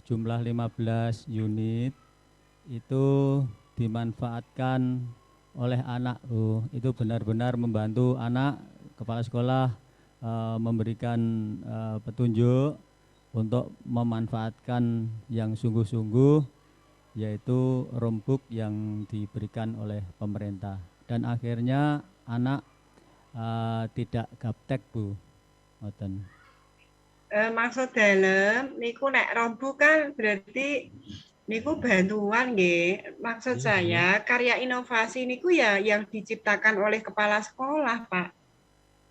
jumlah 15 unit, itu dimanfaatkan oleh anak, Bu. Itu benar-benar membantu anak. Kepala sekolah memberikan petunjuk untuk memanfaatkan yang sungguh-sungguh, yaitu rombuk yang diberikan oleh pemerintah. Dan akhirnya anak tidak gaptek, Bu. Ngoten. Maksud dalam niku nek rombuk kan berarti niku bantuan nggih. Maksud saya karya inovasi niku ya yang diciptakan oleh kepala sekolah, Pak.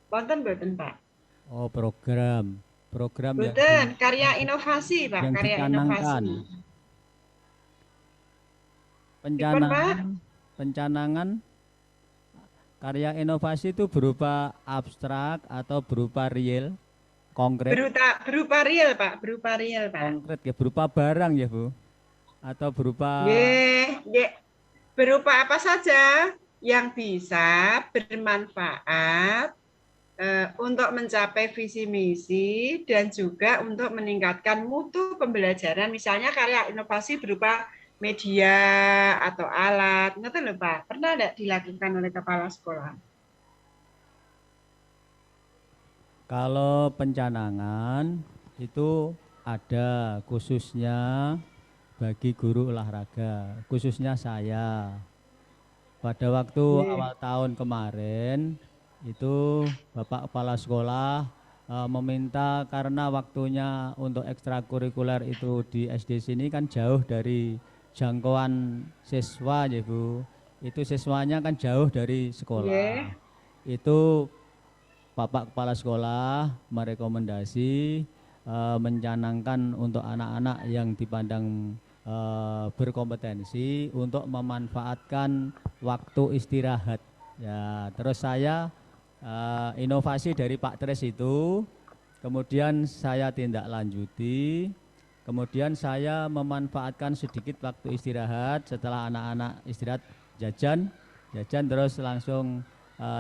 Wonten mboten, Pak? Oh, program Mboten, karya inovasi, Pak, yang karya dicanangkan. Inovasi. Pencanangan karya inovasi itu berupa abstrak atau berupa real? Konkret. Berupa real, Pak. Berupa real, Pak. Konkret ya, berupa barang ya, Bu? Atau berupa berupa apa saja yang bisa bermanfaat untuk mencapai visi misi dan juga untuk meningkatkan mutu pembelajaran. Misalnya karya inovasi berupa media atau alat. Ngerti lho, Pak? Pernah enggak dilakukan oleh kepala sekolah? Kalau pencanangan itu ada khususnya bagi guru olahraga, khususnya saya. Pada waktu awal tahun kemarin itu Bapak Kepala Sekolah meminta, karena waktunya untuk ekstrakurikuler itu di SD sini kan jauh dari jangkauan siswa ya, Bu. Itu siswanya kan jauh dari sekolah. Itu Bapak Kepala Sekolah merekomendasi mencanangkan untuk anak-anak yang dipandang berkompetensi untuk memanfaatkan waktu istirahat. Ya, terus saya inovasi dari Pak Tres itu, kemudian saya tindak lanjuti, kemudian saya memanfaatkan sedikit waktu istirahat setelah anak-anak istirahat jajan terus langsung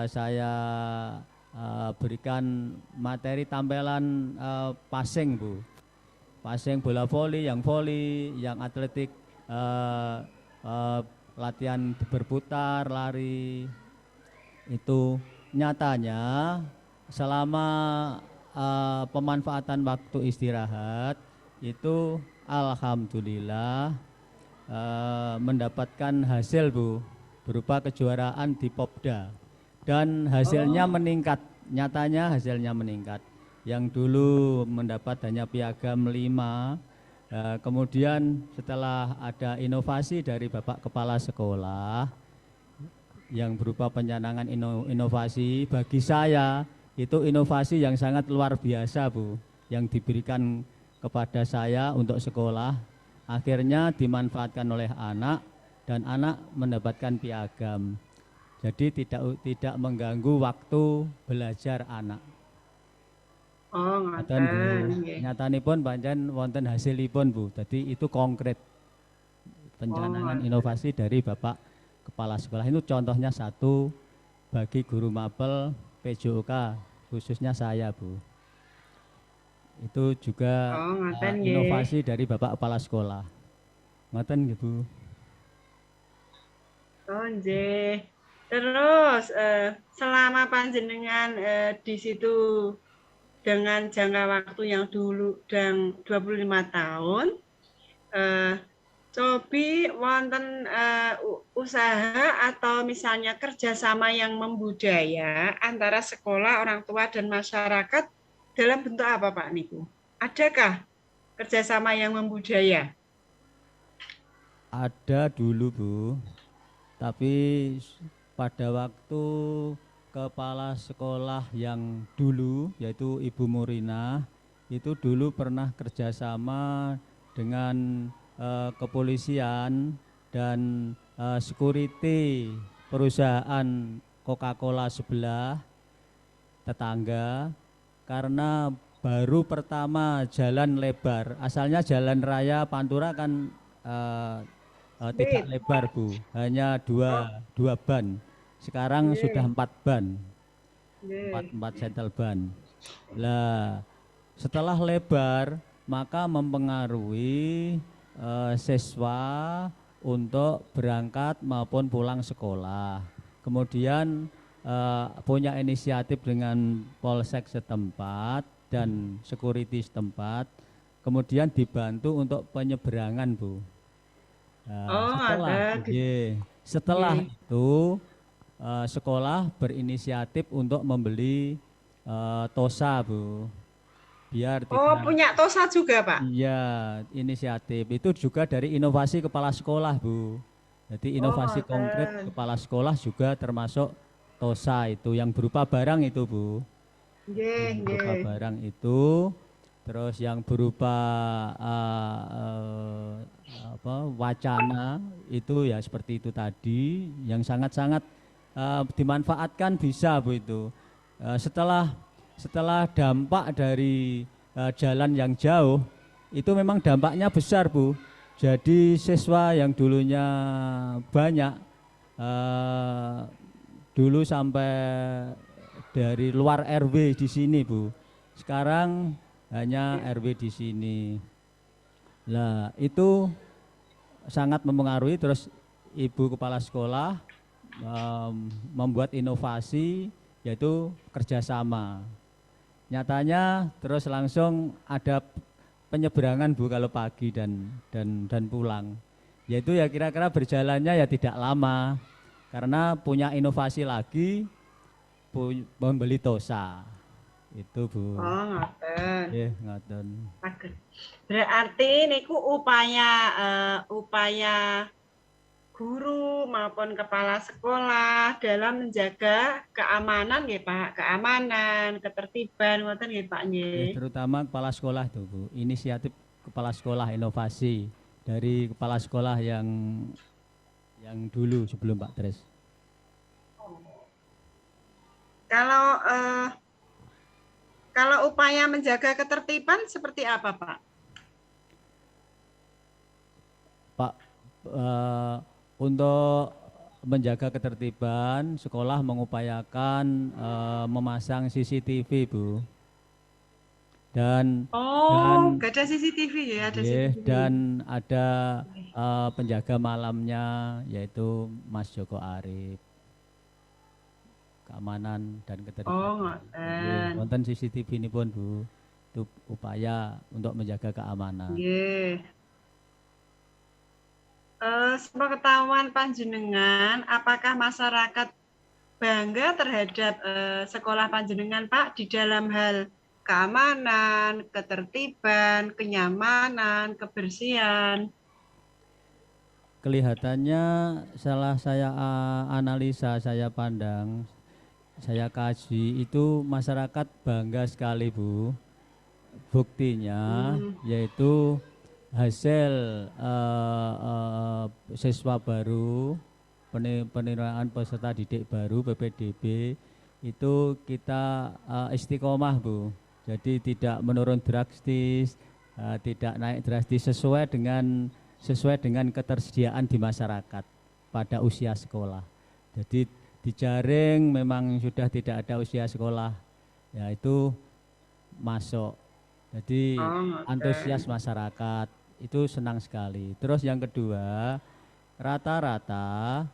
saya berikan materi tampilan passing, Bu. Passing bola voli, yang atletik latihan berputar, lari. Itu nyatanya selama pemanfaatan waktu istirahat itu alhamdulillah mendapatkan hasil, Bu, berupa kejuaraan di Popda. Dan hasilnya meningkat, nyatanya hasilnya meningkat. Yang dulu mendapat hanya piagam 5, kemudian setelah ada inovasi dari Bapak Kepala Sekolah yang berupa pencanangan inovasi, bagi saya itu inovasi yang sangat luar biasa, Bu, yang diberikan kepada saya untuk sekolah, akhirnya dimanfaatkan oleh anak dan anak mendapatkan piagam. Jadi tidak mengganggu waktu belajar anak. Oh, ngoten. Nyatanipun pancen wonten hasilipun, Bu. Jadi itu konkret pencanangan inovasi dari Bapak Kepala Sekolah. Itu contohnya satu bagi guru mapel PJOK, khususnya saya, Bu. Itu juga inovasi dari Bapak Kepala Sekolah. Ngoten nggih, Bu. Oh, nggih. Terus selama panjenengan di situ dengan jangka waktu yang dulu dan 25 tahun, cobi wonten usaha atau misalnya kerjasama yang membudaya antara sekolah, orang tua dan masyarakat dalam bentuk apa, Pak Niku? Adakah kerjasama yang membudaya? Ada dulu Bu, tapi pada waktu kepala sekolah yang dulu yaitu Ibu Murina itu dulu pernah kerjasama dengan kepolisian dan security perusahaan Coca-Cola sebelah tetangga, karena baru pertama jalan lebar. Asalnya jalan raya Pantura kan tidak lebar Bu, hanya dua ban. Sekarang sudah 4 ban, 4 shuttle ban. Lah, setelah lebar maka mempengaruhi siswa untuk berangkat maupun pulang sekolah. Kemudian punya inisiatif dengan polsek setempat dan security setempat, kemudian dibantu untuk penyeberangan Bu. Nah, setelah itu sekolah berinisiatif untuk membeli TOSA Bu, biar punya TOSA juga Pak? Iya, inisiatif itu juga dari inovasi kepala sekolah Bu. Jadi inovasi konkret kepala sekolah juga termasuk TOSA itu yang berupa barang itu Bu. Berupa barang itu, terus yang berupa wacana itu ya seperti itu tadi, yang sangat-sangat dimanfaatkan bisa Bu itu. Setelah dampak dari jalan yang jauh itu memang dampaknya besar Bu. Jadi siswa yang dulunya banyak dulu sampai dari luar RW di sini Bu, sekarang hanya RW di sini. Lah itu sangat mempengaruhi. Terus Ibu Kepala Sekolah membuat inovasi yaitu kerjasama. Nyatanya terus langsung ada penyeberangan Bu kalau pagi dan pulang. Yaitu ya kira-kira berjalannya ya tidak lama karena punya inovasi lagi, membeli TOSA. Itu Bu. Ngoten. Ngoten. Berarti niku upaya guru maupun kepala sekolah dalam menjaga keamanan nggih Pak, keamanan, ketertiban ngoten nggih Pak nggih. Terutama kepala sekolah itu Bu, inisiatif kepala sekolah, inovasi dari kepala sekolah yang dulu sebelum Pak Tres. Kalau upaya menjaga ketertiban seperti apa Pak? Pak, untuk menjaga ketertiban, sekolah mengupayakan memasang CCTV Bu. Dan nggak ada CCTV ya, ada CCTV. Dan ada penjaga malamnya yaitu Mas Joko Arif. Keamanan dan ketertiban. Wonten CCTV ini pun Bu. Itu upaya untuk menjaga keamanan. Sepengetahuan panjenengan, apakah masyarakat bangga terhadap sekolah panjenengan Pak di dalam hal keamanan, ketertiban, kenyamanan, kebersihan? Kelihatannya setelah saya analisa, saya pandang, saya kaji, itu masyarakat bangga sekali Bu. Buktinya yaitu hasil siswa baru, penerimaan peserta didik baru PPDB itu kita istiqomah Bu. Jadi tidak menurun drastis, tidak naik drastis, sesuai dengan ketersediaan di masyarakat pada usia sekolah. Jadi di Jaring memang sudah tidak ada usia sekolah, yaitu masuk. Jadi antusias masyarakat itu senang sekali. Terus yang kedua, rata-rata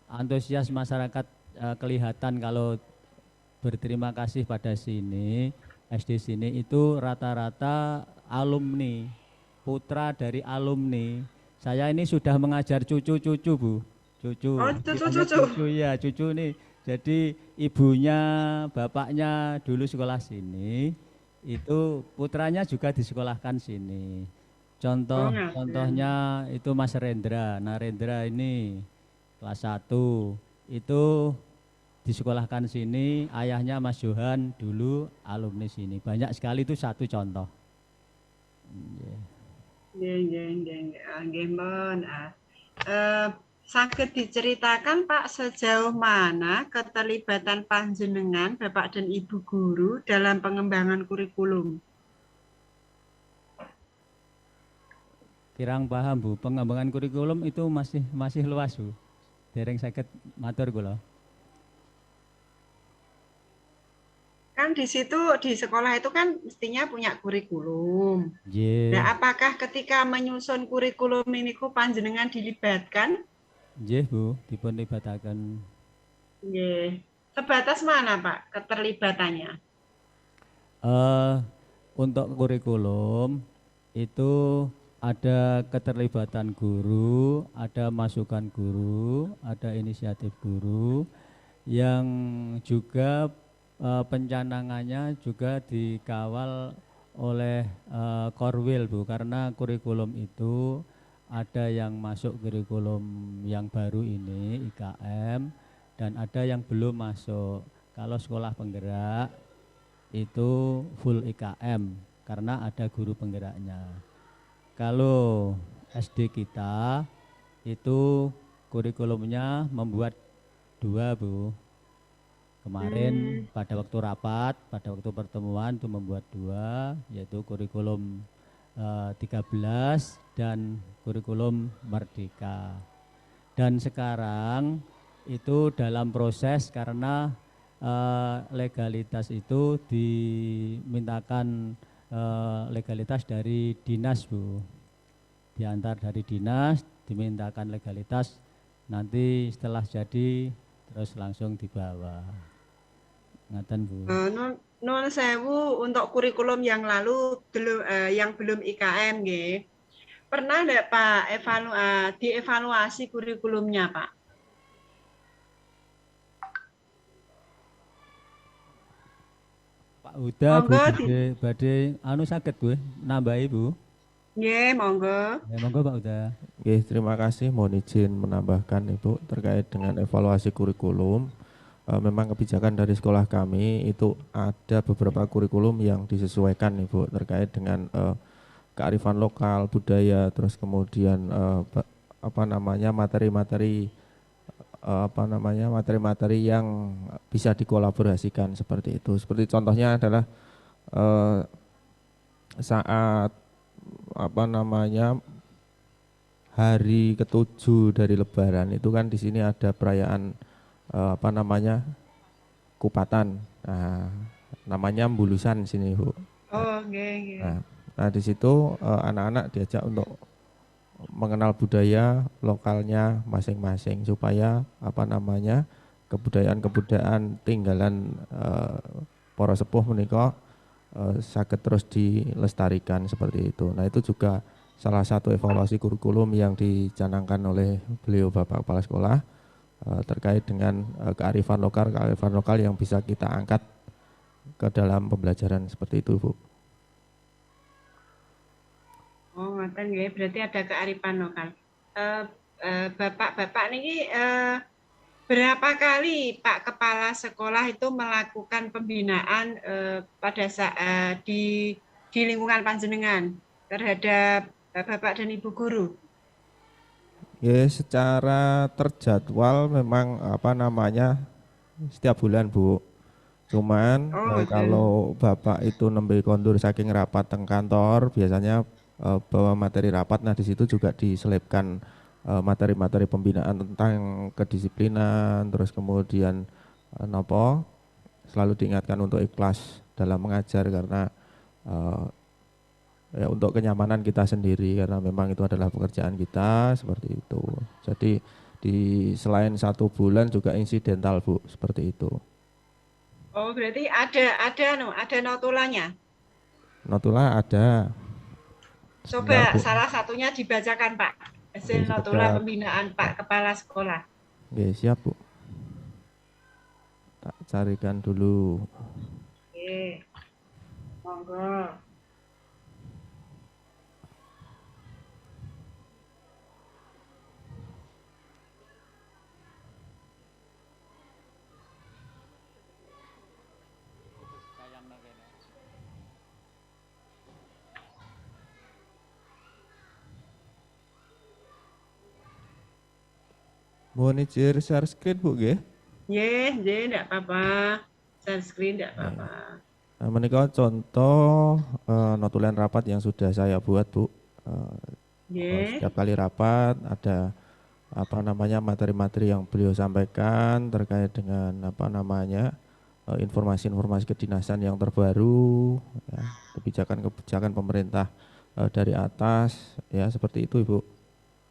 antusias masyarakat kelihatan kalau berterima kasih pada sini, SD sini itu rata-rata alumni, putra dari alumni. Saya ini sudah mengajar cucu-cucu Bu. Cucu ya, cucu nih. Jadi ibunya, bapaknya dulu sekolah sini, itu putranya juga disekolahkan sini. Contohnya itu Mas Rendra. Nah, Rendra ini kelas 1 itu disekolahkan sini, ayahnya Mas Johan dulu alumni sini. Banyak sekali, itu satu contoh. Saged diceritakan Pak sejauh mana keterlibatan panjenengan Bapak dan Ibu guru dalam pengembangan kurikulum? Kirang paham Bu, pengembangan kurikulum itu masih luas Bu. Dereng saged matur kula. Kan di situ di sekolah itu kan mestinya punya kurikulum. Nah, apakah ketika menyusun kurikulum ini panjenengan dilibatkan? Nggih Bu, dipun libataken. Nggih. Sebatas mana Pak keterlibatannya? Untuk kurikulum itu ada keterlibatan guru, ada masukan guru, ada inisiatif guru, yang juga pencanangannya juga dikawal oleh Korwil Bu, karena kurikulum itu ada yang masuk kurikulum yang baru ini IKM dan ada yang belum masuk. Kalau sekolah penggerak itu full IKM karena ada guru penggeraknya. Kalau SD kita itu kurikulumnya membuat 2 Bu. Kemarin pada waktu rapat, pada waktu pertemuan itu membuat 2, yaitu kurikulum 13 dan kurikulum Merdeka. Dan sekarang itu dalam proses karena legalitas itu dimintakan legalitas dari dinas Bu. Diantar dari dinas, dimintakan legalitas, nanti setelah jadi terus langsung dibawa. Ngaten Bu. Nun sewu, untuk kurikulum yang lalu yang belum IKM nggih. Pernah enggak Pak dievaluasi kurikulumnya Pak? Pak Huda Bu, badhe anu saged Bu nambahi Bu. Nggih, monggo. Ya, monggo Pak Huda. Nggih, terima kasih. Mohon izin menambahkan Ibu terkait dengan evaluasi kurikulum. Memang kebijakan dari sekolah kami itu ada beberapa kurikulum yang disesuaikan Ibu terkait dengan kearifan lokal, budaya, terus kemudian materi-materi yang bisa dikolaborasikan seperti itu. Seperti contohnya adalah saat hari ke-7 dari Lebaran itu kan di sini ada perayaan kupatan. Nah, namanya mbulusan sini Bu. Oh, nggih. Nah, di situ anak-anak diajak untuk mengenal budaya lokalnya masing-masing supaya kebudayaan tinggalan para sepuh menika saged terus dilestarikan seperti itu. Nah, itu juga salah satu evaluasi kurikulum yang dicanangkan oleh beliau Bapak Kepala Sekolah terkait dengan kearifan lokal yang bisa kita angkat ke dalam pembelajaran seperti itu Bu. Oh, ngoten nggih, berarti ada kearifan lokal. Bapak niki berapa kali Pak Kepala Sekolah itu melakukan pembinaan pada saat di lingkungan panjenengan terhadap Bapak dan Ibu guru? Ya, secara terjadwal memang setiap bulan Bu. Cuman kalau Bapak itu nembe kondur saking rapat teng kantor biasanya bawa materi rapat. Nah, di situ juga diselipkan materi-materi pembinaan tentang kedisiplinan, terus kemudian selalu diingatkan untuk ikhlas dalam mengajar karena ya untuk kenyamanan kita sendiri karena memang itu adalah pekerjaan kita seperti itu. Jadi selain 1 bulan juga insidental Bu seperti itu. Oh, berarti ada notulanya. Notula ada. Coba salah satunya dibacakan Pak. Hasil notula pembinaan Pak Kepala Sekolah. Oke, siap Bu. Tak carikan dulu. Oke. Monggo. Mohon izin share screen Bu nggih. Nggih, enggak apa-apa. Share screen enggak apa-apa. Nah, menika contoh notulen rapat yang sudah saya buat Bu. Setiap kali rapat ada materi-materi yang beliau sampaikan terkait dengan informasi-informasi kedinasan yang terbaru, ya, kebijakan-kebijakan pemerintah dari atas, ya seperti itu Ibu.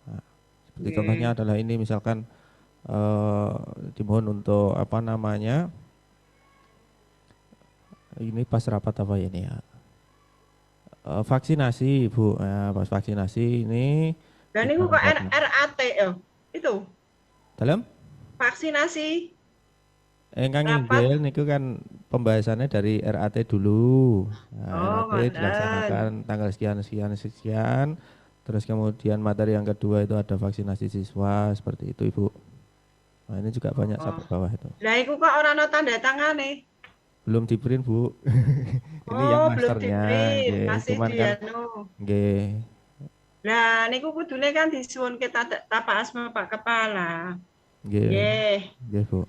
Nah, seperti contohnya adalah ini misalkan dimohon untuk ini pas rapat apa ini ya? Vaksinasi Bu, ya, pas vaksinasi ini. Dan ini kok RAT ya? Itu. Dalam? Vaksinasi. Engkang inggil niku kan pembahasannya dari RAT dulu. Nah, RAT dilaksanakan tanggal sekian, terus kemudian materi yang kedua itu ada vaksinasi siswa, seperti itu Ibu. Nah, ini juga banyak sampai bawah itu. Lah iku kok ora ana tanda tangane? Belum di-print Bu. Ini yang masternya, nggih, masih cuman kan nggih. Lah niku kudune kan disuwun kita Tapak Asma Pak Kepala. Nggih. Nggih, Bu.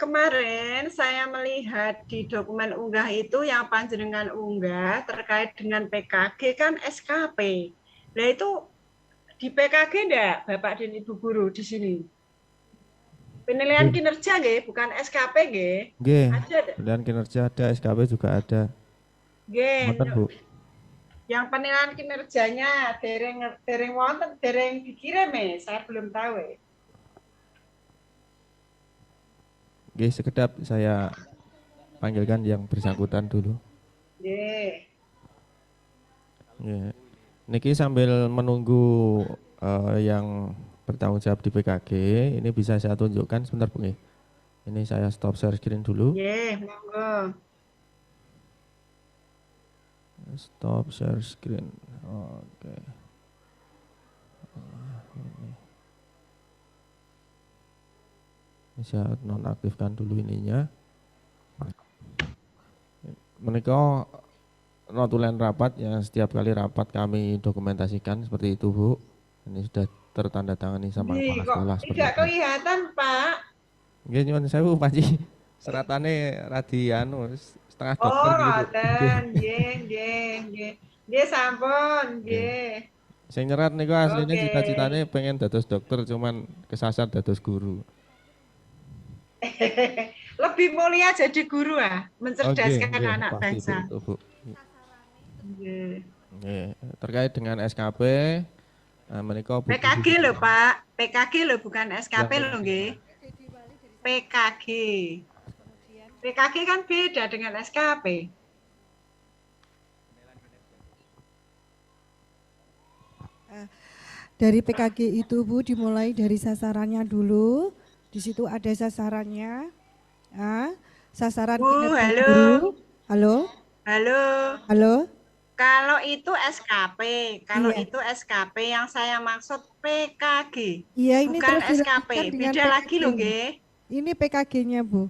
Kemarin saya melihat di dokumen unggah itu yang panjenengan unggah terkait dengan PKG kan SKP. Lah itu di PKG enggak Bapak dan Ibu guru di sini? Penilaian kinerja nggih, bukan SKP nggih. Nggih. Ada. Penilaian kinerja ada, SKP juga ada. Nggih. Bu. Yang penilaian kinerjanya dereng dikirim saya belum tahu. Nggih, sekedap saya panggilkan yang bersangkutan dulu. Nggih. Nggih. Niki sambil menunggu yang bertanggung jawab di PKG, ini bisa saya tunjukkan sebentar Bu nggih. Ini saya stop share screen dulu. Nggih, monggo. Stop share screen. Oke. Ini saya nonaktifkan dulu ininya. Menika notulen rapat yang setiap kali rapat kami dokumentasikan seperti itu Bu. Ini sudah tertanda tangani sama kepala sekolah seperti tidak itu. Kelihatan Pak. Nggih nyuwun sewu Panji. Seratane radi setengah dokter gitu. Oh, nggih. Nggih sampun, nggih. Sing nyerat niku asline cita-citane pengen dados dokter cuman kesasar dados guru. Lebih mulia jadi guru mencerdaskan anak bangsa. Bu. Terkait dengan SKP menika PKG lho Pak, PKG lho bukan SKP lho nggih. PKG. PKG kan beda dengan SKP. Dari PKG itu Bu dimulai dari sasarannya dulu. Di situ ada sasarannya. Sasaran kinerja guru. Halo? Halo. Halo? Kalau itu SKP, itu SKP yang saya maksud PKG. Iya, ini bukan SKP, beda lagi loh nggih. Ini PKG-nya Bu.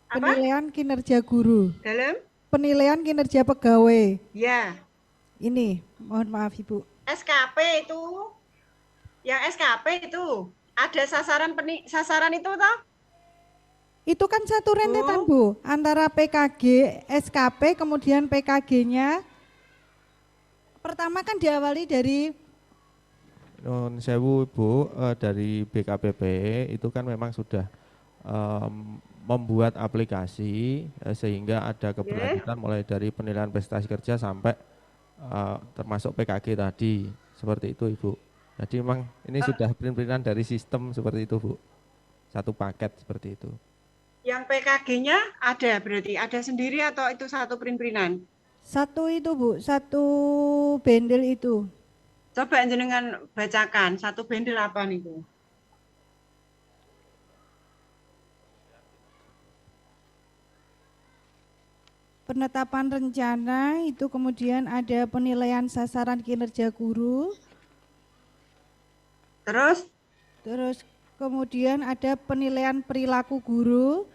Penilaian kinerja guru. Dalam? Penilaian kinerja pegawai. Ya. Ini, mohon maaf Ibu. SKP itu, yang SKP itu ada sasaran itu toh? Itu kan satu rentetan Bu, antara PKG, SKP, kemudian PKG-nya. Pertama kan diawali dari Nun sewu Bu, dari BKPP itu kan memang sudah membuat aplikasi sehingga ada keberlanjutan mulai dari penilaian prestasi kerja sampai termasuk PKG tadi, seperti itu Ibu. Jadi memang ini sudah print-printan dari sistem seperti itu Bu, satu paket seperti itu. Yang PKG-nya ada berarti, ada sendiri atau itu satu print-printan? Satu itu Bu, satu bendel itu. Coba jenengan bacakan, satu bendel apa nih Bu? Penetapan rencana itu kemudian ada penilaian sasaran kinerja guru. Terus kemudian ada penilaian perilaku guru.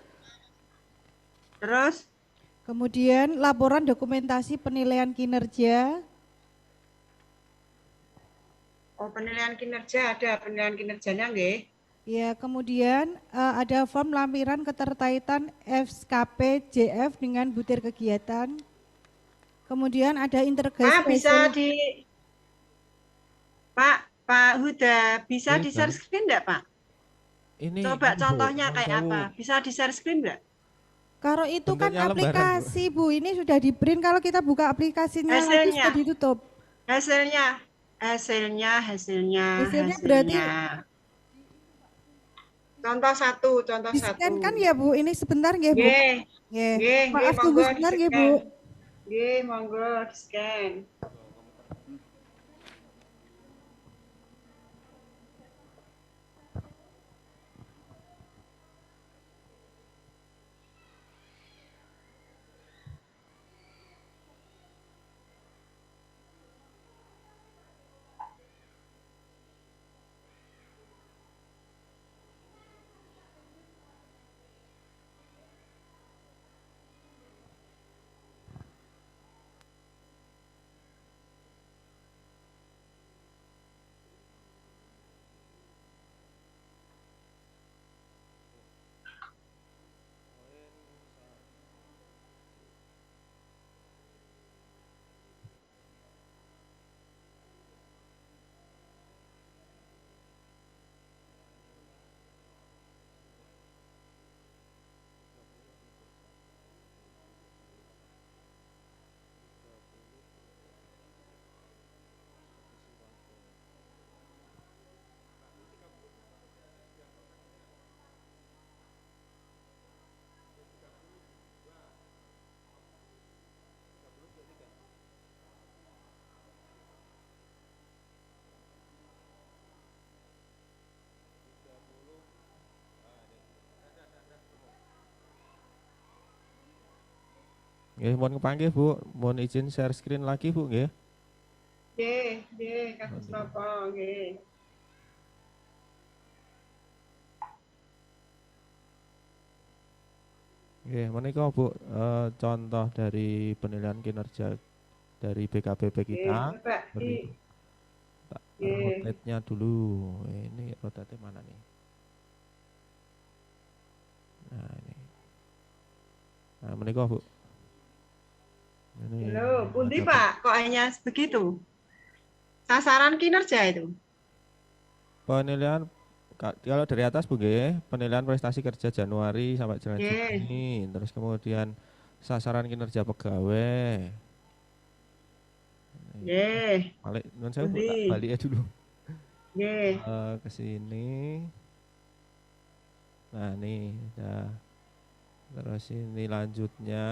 Terus? Kemudian laporan dokumentasi penilaian kinerja. Oh, penilaian kinerja ada, penilaian kinerjanya nggih. Ya, kemudian ada form lampiran keterkaitan SKP JF dengan butir kegiatan. Kemudian ada integrasi. Pak, bisa Pak Huda, bisa di share screen enggak, Pak? Ini Coba contohnya Bu, kayak apa? Bisa di share screen enggak? Kalau itu kan bentuknya aplikasi, Bu. Ini sudah di print. Kalau kita buka aplikasinya lagi sudah ditutup. Hasilnya berarti contoh satu. Di-scan kan ya, Bu? Ini sebentar nggih, Bu? Nggih. Maaf tunggu sebentar nggih, Bu. Nggih, monggo di-scan. Nggih, mohon kepanggih Bu, mohon izin share screen lagi Bu nggih. Nggih, kados napa nggih. Nggih, menika Bu, contoh dari penilaian kinerja dari BKPP kita. Rotate-nya dulu. Ini rotate mana nih? Nah, ini. Nah, menika Bu. Halo, pundi Pak? Kok hanya begitu? Sasaran kinerja itu. Penilaian kalau dari atas Bu nggih, penilaian prestasi kerja Januari sampai dengan Juni, terus kemudian sasaran kinerja pegawai. Nggih. Balik non saya balik ya dulu. Nggih. Ke sini. Nah, nih, ya. Terus ini lanjutnya.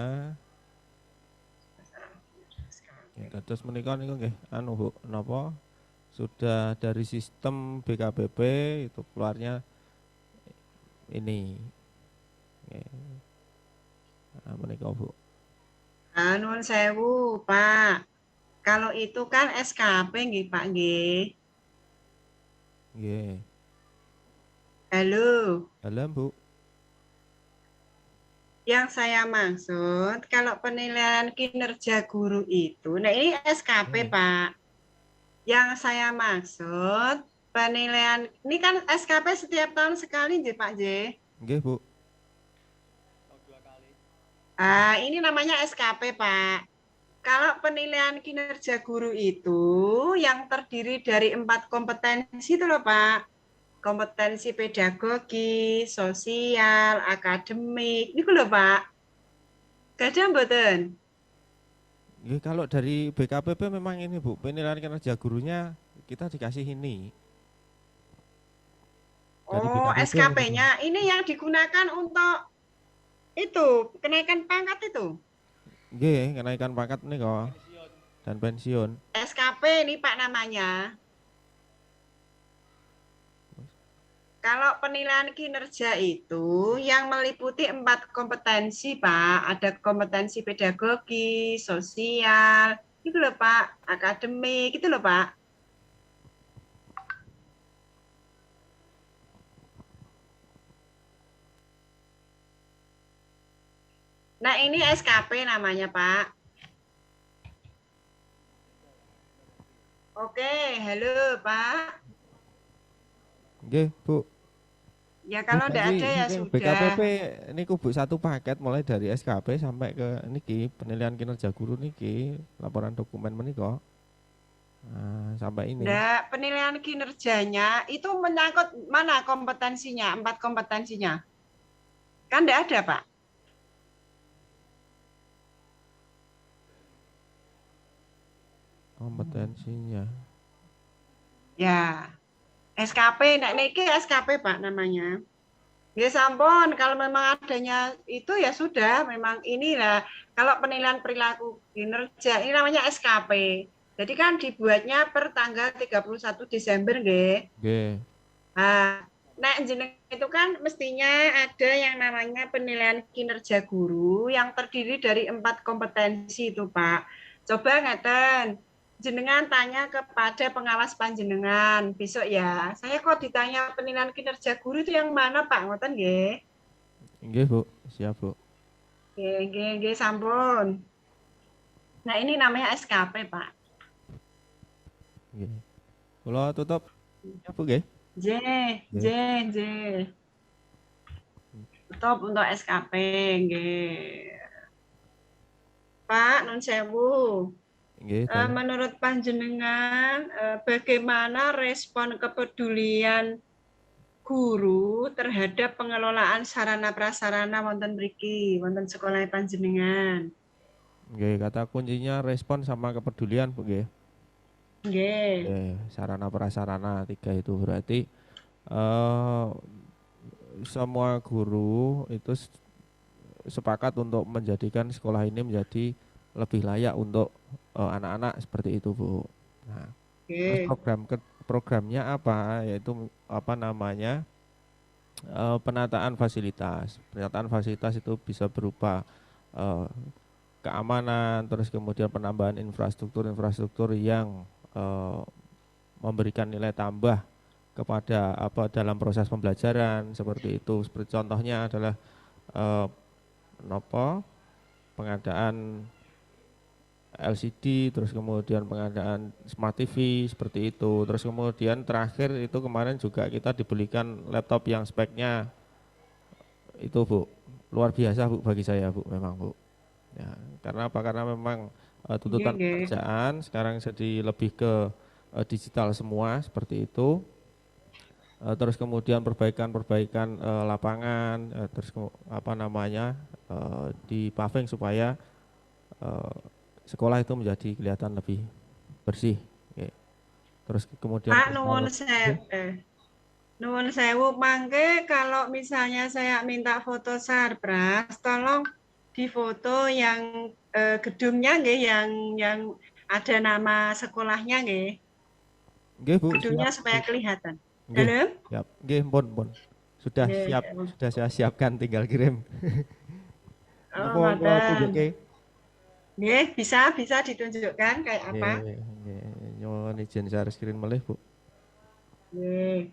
Ya, terus menikah niku nggih anu Bu, napa? Sudah dari sistem BKPP itu keluarnya ini. Nah, menikah Bu. Nuwun sewu, Pak. Kalau itu kan SKP nggih, Pak nggih. Nggih. Halo. Halo, Bu. Yang saya maksud kalau penilaian kinerja guru itu, nah ini SKP Pak. Yang saya maksud penilaian, ini kan SKP setiap tahun sekali Pak J. Nggih Bu. Ini namanya SKP Pak. Kalau penilaian kinerja guru itu yang terdiri dari 4 kompetensi itu loh Pak. Kompetensi pedagogi, sosial, akademik, ini lho Pak. Gada mboten? Ya, kalau dari BKPP memang ini Bu, penilaian kinerja gurunya kita dikasih ini. Oh, SKP-nya ini yang digunakan untuk itu, kenaikan pangkat itu. Nggih, kenaikan pangkat nih kok. Dan pensiun. SKP ini Pak namanya. Kalau penilaian kinerja itu yang meliputi 4 kompetensi, Pak. Ada kompetensi pedagogi, sosial, itu loh Pak, akademik, itu loh Pak. Nah, ini SKP namanya, Pak. Oke, halo Pak. Nggih, Bu. Ya kalau Bukan tidak sih, ada ya ini sudah. BKPP niku Bu satu paket mulai dari SKP sampai ke niki penilaian kinerja guru niki laporan dokumen menika. Nah, sampai ini. Enggak, penilaian kinerjanya itu menyangkut mana kompetensinya, 4 kompetensinya. Kan enggak ada, Pak. Kompetensinya. Ya, SKP, nek niki SKP Pak namanya. Ya sampun, kalau memang adanya itu ya sudah, memang inilah. Kalau penilaian perilaku kinerja, ini namanya SKP. Jadi kan dibuatnya per tanggal 31 Desember, nggih. Nggih. Nah, nek jeneng itu kan mestinya ada yang namanya penilaian kinerja guru yang terdiri dari 4 kompetensi itu, Pak. Coba ngeten, jenengan tanya kepada pengawas panjenengan besok ya. Saya kok ditanya penilaian kinerja guru itu yang mana, Pak? Ngoten nggih. Nggih, Bu. Siap, Bu. Nggih, sampun. Nah, ini namanya SKP, Pak. Nggih. Kula tutup. Ya, Bu, nggih. J. Tutup untuk SKP, nggih. Pak, nun sewu. Menurut panjenengan, bagaimana respon kepedulian guru terhadap pengelolaan sarana prasarana wonten mriki, wonten sekolah panjenengan? Nggih, kata kuncinya respon sama kepedulian, Bu, nggih. Nggih. Sarana prasarana 3 itu berarti semua guru itu sepakat untuk menjadikan sekolah ini menjadi lebih layak untuk anak-anak seperti itu, Bu. Nah, terus programnya apa? Yaitu apa namanya? Penataan fasilitas. Penataan fasilitas itu bisa berupa keamanan, terus kemudian penambahan infrastruktur yang memberikan nilai tambah kepada dalam proses pembelajaran seperti itu. Seperti contohnya adalah pengadaan LCD, terus kemudian pengadaan Smart TV seperti itu. Terus kemudian terakhir itu kemarin juga kita dibelikan laptop yang speknya itu, Bu, luar biasa, Bu, bagi saya, Bu, memang, Bu. Ya, karena apa? Karena memang tuntutan pekerjaan sekarang jadi lebih ke digital semua seperti itu. Terus kemudian perbaikan lapangan, terus di paving supaya sekolah itu menjadi kelihatan lebih bersih. Oke. Terus kemudian Pak, nuwun sewu, mangke kalau misalnya saya minta foto sarpras, tolong difoto yang gedungnya nggih, yang ada nama sekolahnya nggih. Nggih, Bu. Gedungnya siap, supaya kelihatan. Nggih, siap. Nggih, pun. Sudah siap, sudah saya siapkan, tinggal kirim. Nggih, bisa ditunjukkan kayak apa? Nggih, nyuwun izin saya screen malih, Bu. Nggih.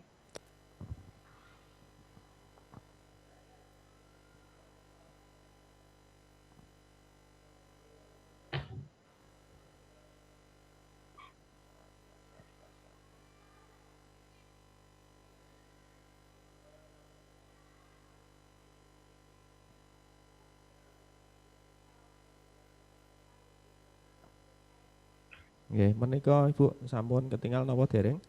Nggih, menika Ibu sampun ketinggal napa dereng?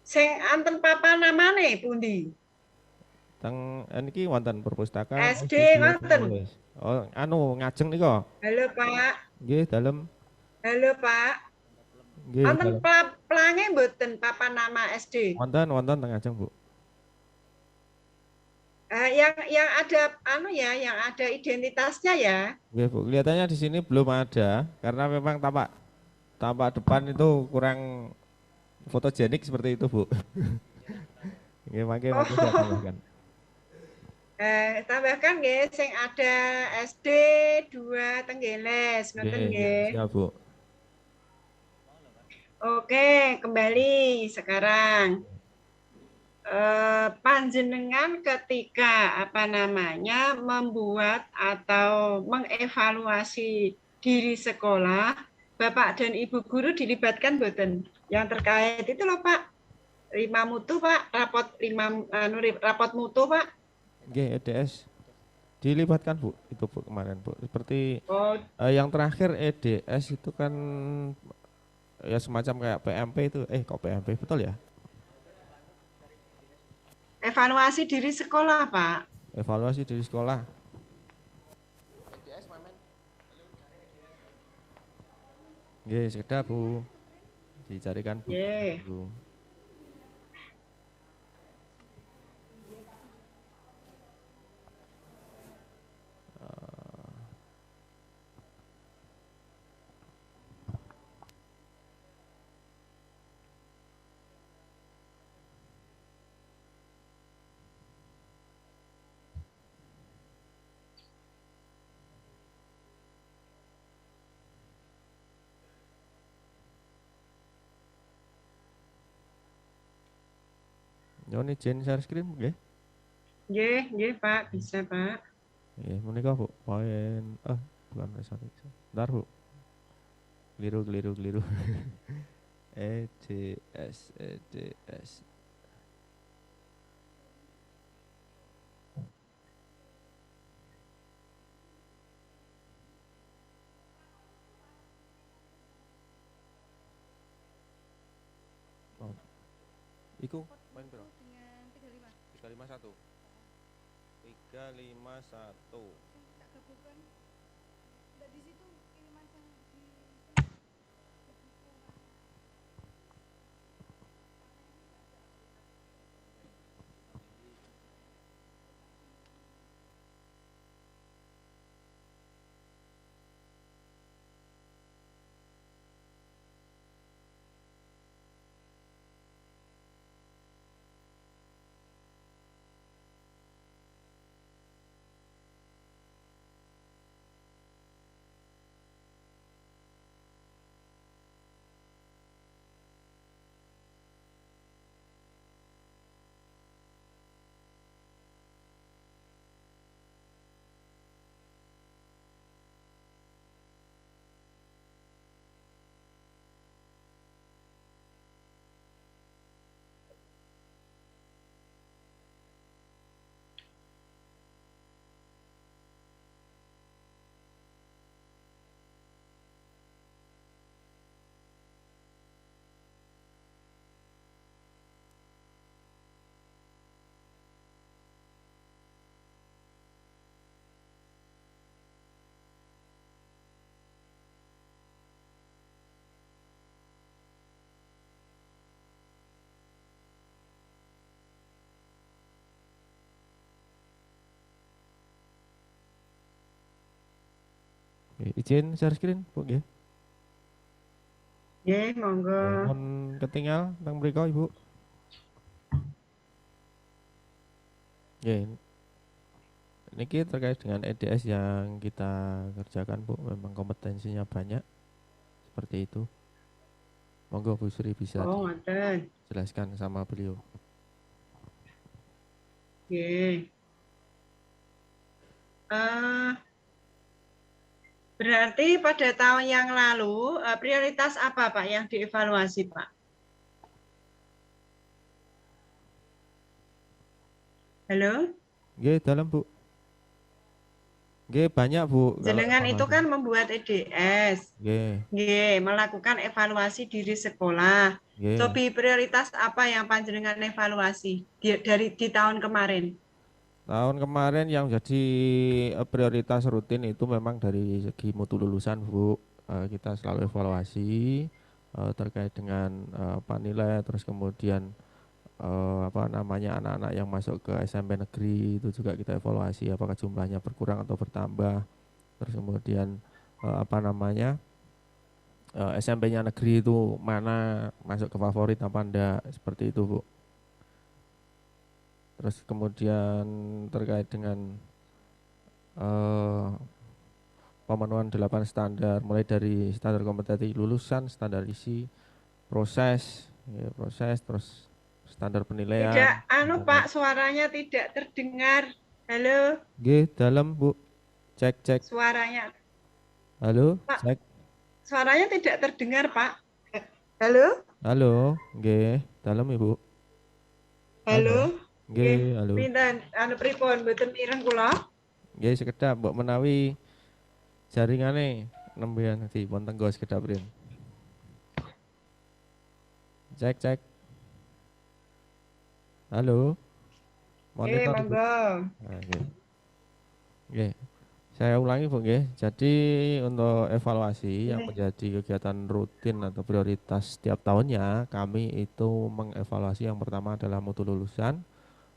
Sing anten papan namane pundi? Teng niki wonten perpustakaan SD wonten. Oh, ngajeng nika. Halo, Pak. Nggih, dalem. Halo, Pak. Nggih. Wonten pelange mboten papan nama SD? Wonten teng ngajeng, Bu. Yang ada yang ada identitasnya ya. Nggih, Bu. Kelihatannya di sini belum ada karena memang tampak depan itu kurang fotogenik seperti itu, Bu. Nggih, mangke saya tambahkan. Tambahkan nggih sing ada SD 2 Tenggeles, ngoten nggih. Siap, Bu. Oke, kembali sekarang. Panjenengan ketika membuat atau mengevaluasi diri sekolah, Bapak dan Ibu guru dilibatkan boten? Yang terkait itu loh, Pak, 5 mutu Pak, rapot mutu Pak. Nggih, EDS dilibatkan Bu, itu Bu kemarin Bu. Seperti Oh, yang terakhir EDS itu kan ya semacam kayak PMP itu, kok PMP betul ya? evaluasi diri sekolah Pak. Evaluasi diri sekolah. Nggih, sekedar Bu. Dicarikan Bu. Nggih. Bu. Nyuwun izin share screen nggih. Nggih, Pak, bisa Pak. Nggih, menika Bu. Poin bukan sorry. Bentar Bu. Keliru. EDS. Iku main berapa? 351. 351. Izin share screen Bu nggih. Nggih, monggo. Mohon ketinggal teng mriko Ibu. Nggih. Niki terkait dengan EDS yang kita kerjakan Bu, memang kompetensinya banyak. Seperti itu. Monggo Bu Sri bisa jelaskan sama beliau. Nggih. Berarti pada tahun yang lalu prioritas apa Pak yang dievaluasi Pak? Halo? Nggih, dalam Bu. Nggih, banyak Bu. Jenengan itu kan membuat EDS. Nggih. Nggih, melakukan evaluasi diri sekolah. Nggih. Topi prioritas apa yang panjenengan evaluasi di tahun kemarin? Tahun kemarin yang jadi prioritas rutin itu memang dari segi mutu lulusan Bu. Kita selalu evaluasi terkait dengan nilai, terus kemudian anak-anak yang masuk ke SMP negeri itu juga kita evaluasi apakah jumlahnya berkurang atau bertambah. Terus kemudian SMP-nya negeri itu mana masuk ke favorit apa enggak, seperti itu Bu. Terus kemudian terkait dengan pemenuhan 8 standar, mulai dari standar kompetensi lulusan, standar isi, proses, terus standar penilaian. Tidak, Pak, suaranya tidak terdengar. Halo? Nggih, dalam Bu. Cek. Suaranya. Halo, Pak, cek. Suaranya tidak terdengar, Pak. Halo? Halo, nggih, dalam Ibu. Halo. Nggih, halo. Pinten anu pripun mboten mireng kula? Nggih, sekedap mbok menawi jaringane nembean dipun tenggo sekedap rin. Cek cek. Halo. Monitor, Bu. Monggo. Nah, nggih. Saya ulangi, Bu, nggih. Jadi untuk evaluasi yang menjadi kegiatan rutin atau prioritas setiap tahunnya, kami itu mengevaluasi yang pertama adalah mutu lulusan,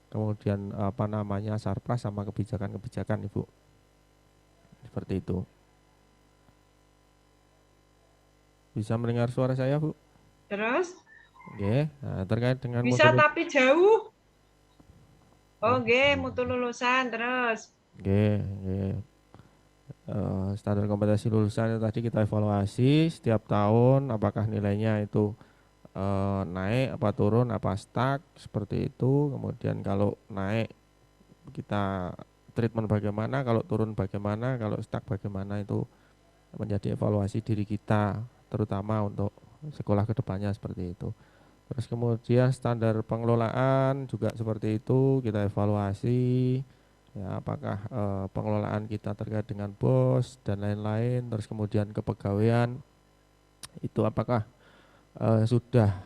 kemudian apa namanya sarpras sama kebijakan-kebijakan, Ibu. Seperti itu. Bisa mendengar suara saya, Bu? Terus? Nggih. Nah, terkait dengan Bisa mutu tapi jauh. Oh, nggih, mutu lulusan terus. Nggih, nggih. Standar kompetensi lulusan itu tadi kita evaluasi setiap tahun apakah nilainya itu naik apa turun apa stuck seperti itu. Kemudian kalau naik kita treatment bagaimana, kalau turun bagaimana, kalau stuck bagaimana, itu menjadi evaluasi diri kita terutama untuk sekolah kedepannya seperti itu. Terus kemudian standar pengelolaan juga seperti itu kita evaluasi. Ya, apakah pengelolaan kita terkait dengan bos dan lain-lain, terus kemudian kepegawaian itu apakah sudah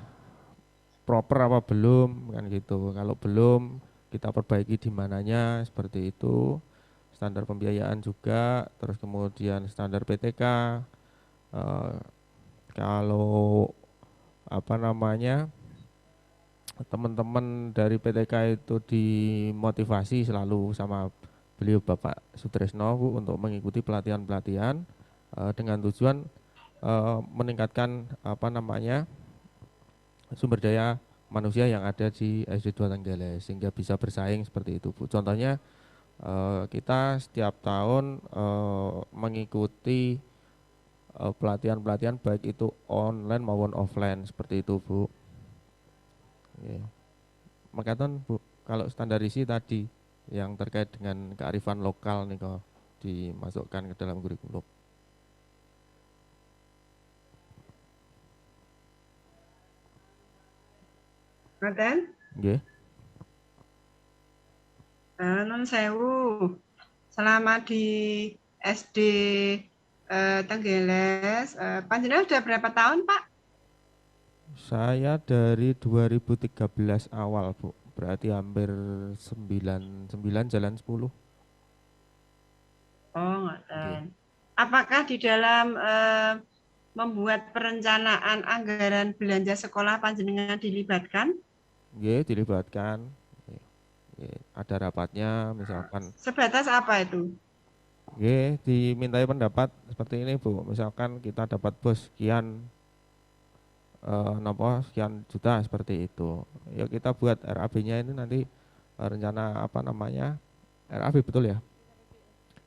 proper apa belum kan gitu. Kalau belum kita perbaiki di mananya seperti itu. Standar pembiayaan juga, terus kemudian standar PTK. Kalau apa namanya teman-teman dari PTK itu dimotivasi selalu sama beliau Bapak Sutresno, Bu, untuk mengikuti pelatihan-pelatihan dengan tujuan meningkatkan apa namanya sumber daya manusia yang ada di SD 2 Tenggeles sehingga bisa bersaing seperti itu, Bu. Contohnya kita setiap tahun mengikuti pelatihan-pelatihan baik itu online maupun offline seperti itu, Bu. Yeah. Makatan, Bu, kalau standarisi tadi yang terkait dengan kearifan lokal nih kalau dimasukkan ke dalam kurikulum. Ngaten? Nggih. Nun sewu. Selama di SD Tenggeles, panjenengan sudah berapa tahun, Pak? Saya dari 2013 awal, Bu. Berarti hampir 9 jalan 10. Oh, ngoten. Apakah di dalam membuat perencanaan anggaran belanja sekolah panjenengan dilibatkan? Nggih, dilibatkan. Ada rapatnya misalkan. Sebatas apa itu? Nggih, dimintai pendapat seperti ini, Bu. Misalkan kita dapat bos sekian sekian juta seperti itu. Ya kita buat RAB-nya ini nanti rencana apa namanya? RAB betul ya?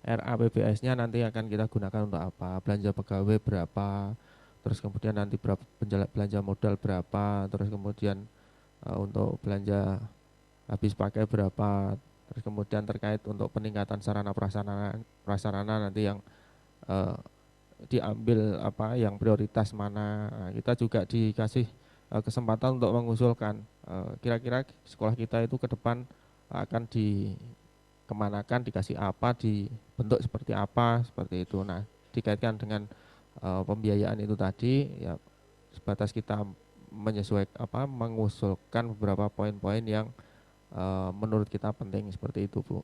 RAPBS-nya nanti akan kita gunakan untuk apa? Belanja pegawai berapa? Terus kemudian nanti berapa belanja modal berapa? Terus kemudian untuk belanja habis pakai berapa? Terus kemudian terkait untuk peningkatan sarana prasarana nanti yang diambil apa yang prioritas mana. Nah, kita juga dikasih kesempatan untuk mengusulkan kira-kira sekolah kita itu ke depan akan dikemanakan, dikasih apa, dibentuk seperti apa, seperti itu. Nah, dikaitkan dengan pembiayaan itu tadi ya sebatas kita mengusulkan beberapa poin-poin yang menurut kita penting seperti itu, Bu.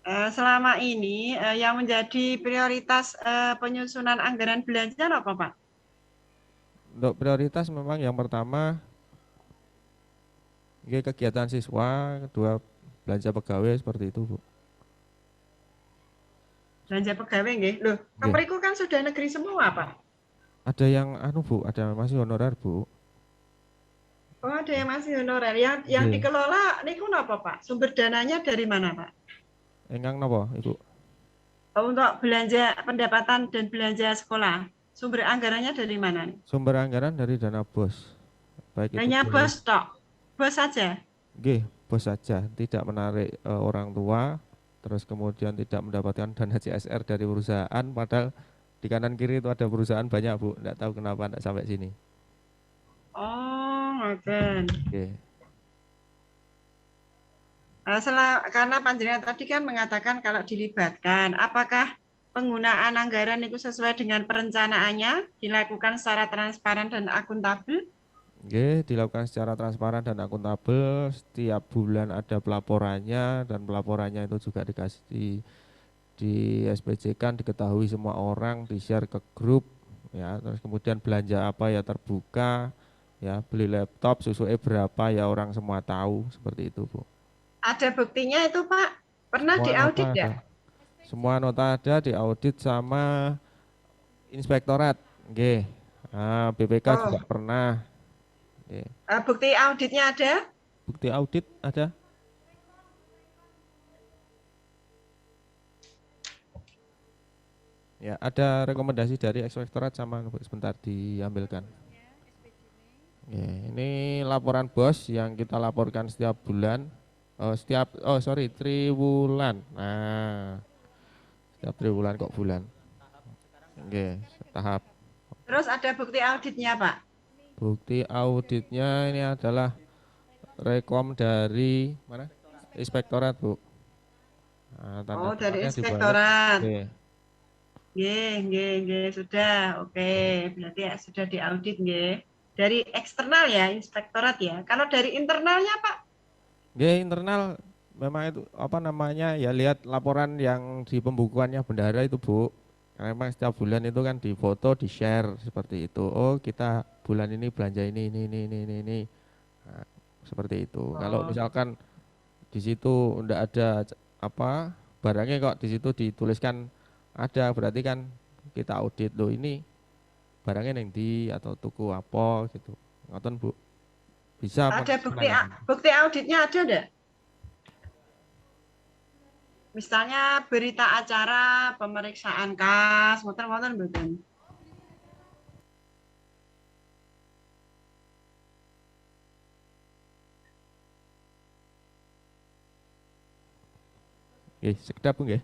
Selama ini yang menjadi prioritas penyusunan anggaran belanja apa, Pak? Untuk prioritas memang yang pertama kegiatan siswa, kedua belanja pegawai seperti itu, Bu. Belanja pegawai nggih. Loh, kamriku kan sudah negeri semua, Pak. Ada yang Bu, ada masih honorer, Bu. Oh, ada yang masih honorer. Yang dikelola niku napa, Pak? Sumber dananya dari mana, Pak? Enggang napa, Ibu? Untuk belanja pendapatan dan belanja sekolah, sumber anggarannya dari mana? Sumber anggaran dari dana BOS. Baik hanya itu BOS tok, BOS saja? Nggih, BOS saja, tidak menarik orang tua, terus kemudian tidak mendapatkan dana CSR dari perusahaan, padahal di kanan kiri itu ada perusahaan banyak, Bu. Enggak tahu kenapa enggak sampai sini. Oh, ngoten. Nggih. Karena panjenengan tadi kan mengatakan kalau dilibatkan, apakah penggunaan anggaran itu sesuai dengan perencanaannya, dilakukan secara transparan dan akuntabel? Nggih, dilakukan secara transparan dan akuntabel. Setiap bulan ada pelaporannya dan pelaporannya itu juga dikasih di SPJ kan, diketahui semua orang, di-share ke grup ya. Terus kemudian belanja apa ya terbuka ya, beli laptop susuke berapa ya orang semua tahu, seperti itu, Bu. Ada buktinya itu, Pak? Pernah Semua diaudit nota ya? ada. Semua nota ada, diaudit sama inspektorat. Nggih. Nah, BPK juga Oh, pernah. Nggih. bukti auditnya ada? Bukti audit ada. Ya, ada rekomendasi dari inspektorat sama Bu, sebentar diambilkan. Oke, ini laporan bos yang kita laporkan setiap bulan. Triwulan. Nah, setiap triwulan kok bulan. Oke, tahap. Terus ada bukti auditnya, Pak? Bukti auditnya ini adalah rekom dari mana? Inspektorat, Bu. Nah, tanda Oh, dari tangannya di balik. inspektorat. Oke. Nggih, sudah. Oke, berarti ya sudah diaudit, nggih. Dari eksternal ya, inspektorat ya. Kalau dari internalnya, Pak? Nggih, internal memang itu apa namanya ya, lihat laporan yang di pembukuannya bendahara itu, Bu. Karena memang setiap bulan itu kan difoto, di-share seperti itu. Oh, kita bulan ini belanja ini. Nah, seperti itu. Kalau misalkan di situ enggak ada apa barangnya, kok di situ dituliskan ada, berarti kan kita audit loh, ini barangnya yang di atau tuku apa gitu. Ngoten, Bu. Bisa Ada penanganan. bukti auditnya ada enggak? Misalnya berita acara pemeriksaan kas, ngoten mboten? Nggih, sekedap Bu nggih.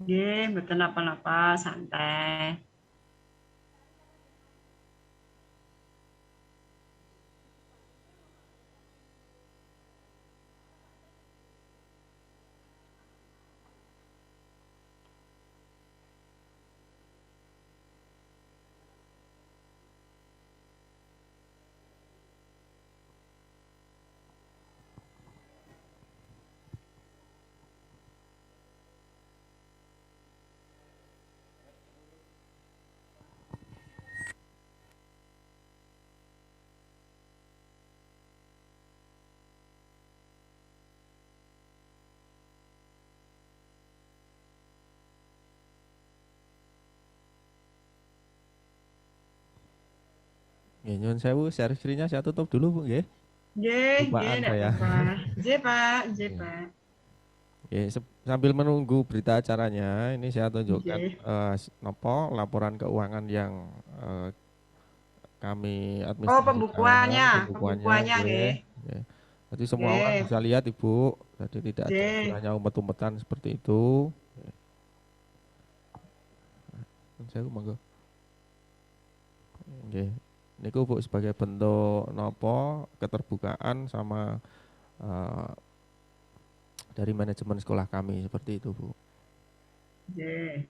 Nggih, mboten apa-apa, santai. Nggih, nyuwun sewu, share screen-nya saya tutup dulu, Bu nggih. Nggih, Lupaan enggak saya. apa-apa. Nggih, Pak, nggih, Oke. Pak. Oke, sambil menunggu berita acaranya, ini saya tunjukkan Nggih. laporan keuangan yang kami Oh, administrasikan, pembukuannya pembukuannya, nggih. nggih. Jadi semua orang Nggih. bisa lihat, Ibu. Jadi tidak ada Nggih. istilahnya umpet-umpetan seperti itu. Saya monggo. Nggih. Niku Bu sebagai bentuk nopo keterbukaan sama dari manajemen sekolah kami, seperti itu, Bu. Nggih.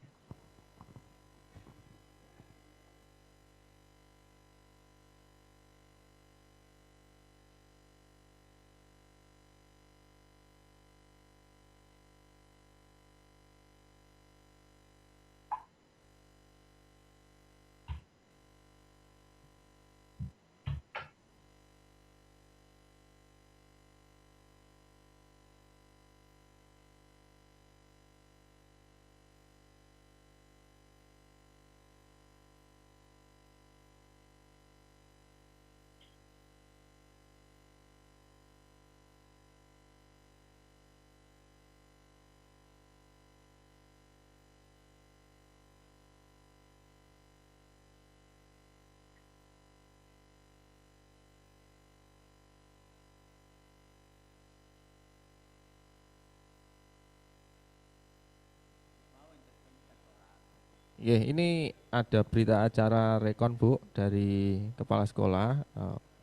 Ini ada berita acara rekon, Bu, dari kepala sekolah.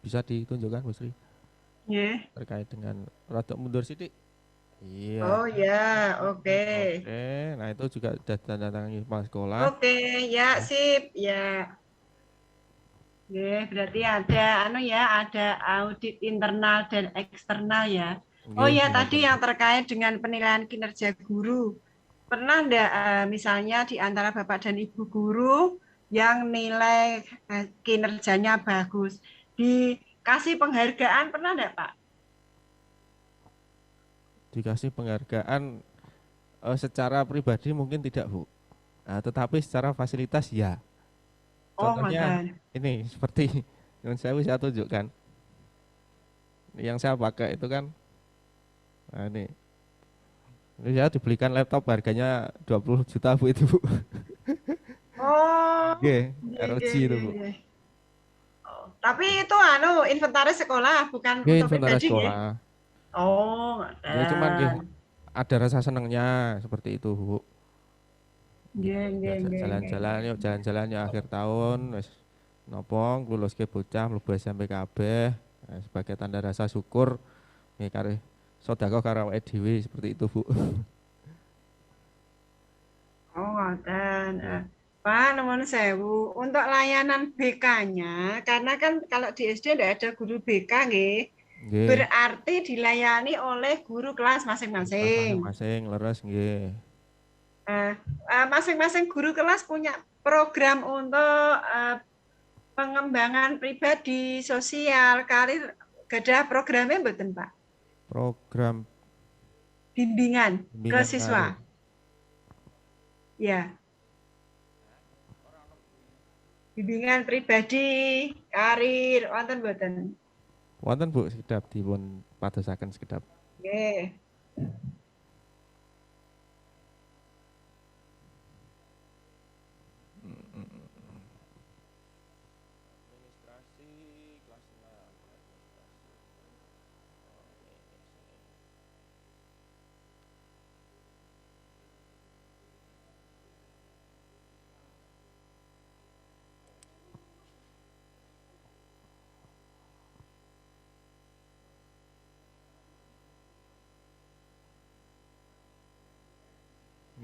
bisa ditunjukkan Bu Sri? Nggih. Terkait dengan rada mundur sithik. Iya. Oh ya, oke. Oke, nah itu juga sudah tanda tangan kepala sekolah. Oke, ya sip, ya. Berarti ada ada audit internal dan eksternal ya. Oh ya, tadi yang terkait dengan penilaian kinerja guru. Pernah enggak misalnya di antara Bapak dan Ibu guru yang nilai kinerjanya bagus, dikasih penghargaan, pernah enggak, Pak? Dikasih penghargaan secara pribadi mungkin tidak, Bu. Nah, tetapi secara fasilitas ya. Contohnya ini seperti yang saya tunjukkan. Yang saya pakai itu kan, nah ini saya dibelikan laptop harganya 20 juta Bu itu, Bu. Oh. ROG itu, Bu. Oh, tapi itu inventaris sekolah bukan untuk inventaris pribadi sekolah. Oh, ya cuman ada rasa senangnya seperti itu, Bu. Jalan-jalan yuk akhir tahun wis nopong lulus ke bocah mlebu SMP kabeh sebagai tanda rasa syukur nggih karo sedekah karo awake dhewe seperti itu, Bu. Oh, ngoten. Pak, nuwun sewu. Untuk layanan BK-nya, karena kan kalau di SD tidak ada guru BK nggih. Berarti dilayani oleh guru kelas masing-masing. Masing-masing leres nggih. Masing-masing guru kelas punya program untuk pengembangan pribadi, sosial, karir, gadah programnya mboten, Pak? Program bimbingan ke siswa. Ya. Bimbingan pribadi, karir, wonten mboten? Wonten, Bu, sekedap dipun padosaken sekedap. Nggih.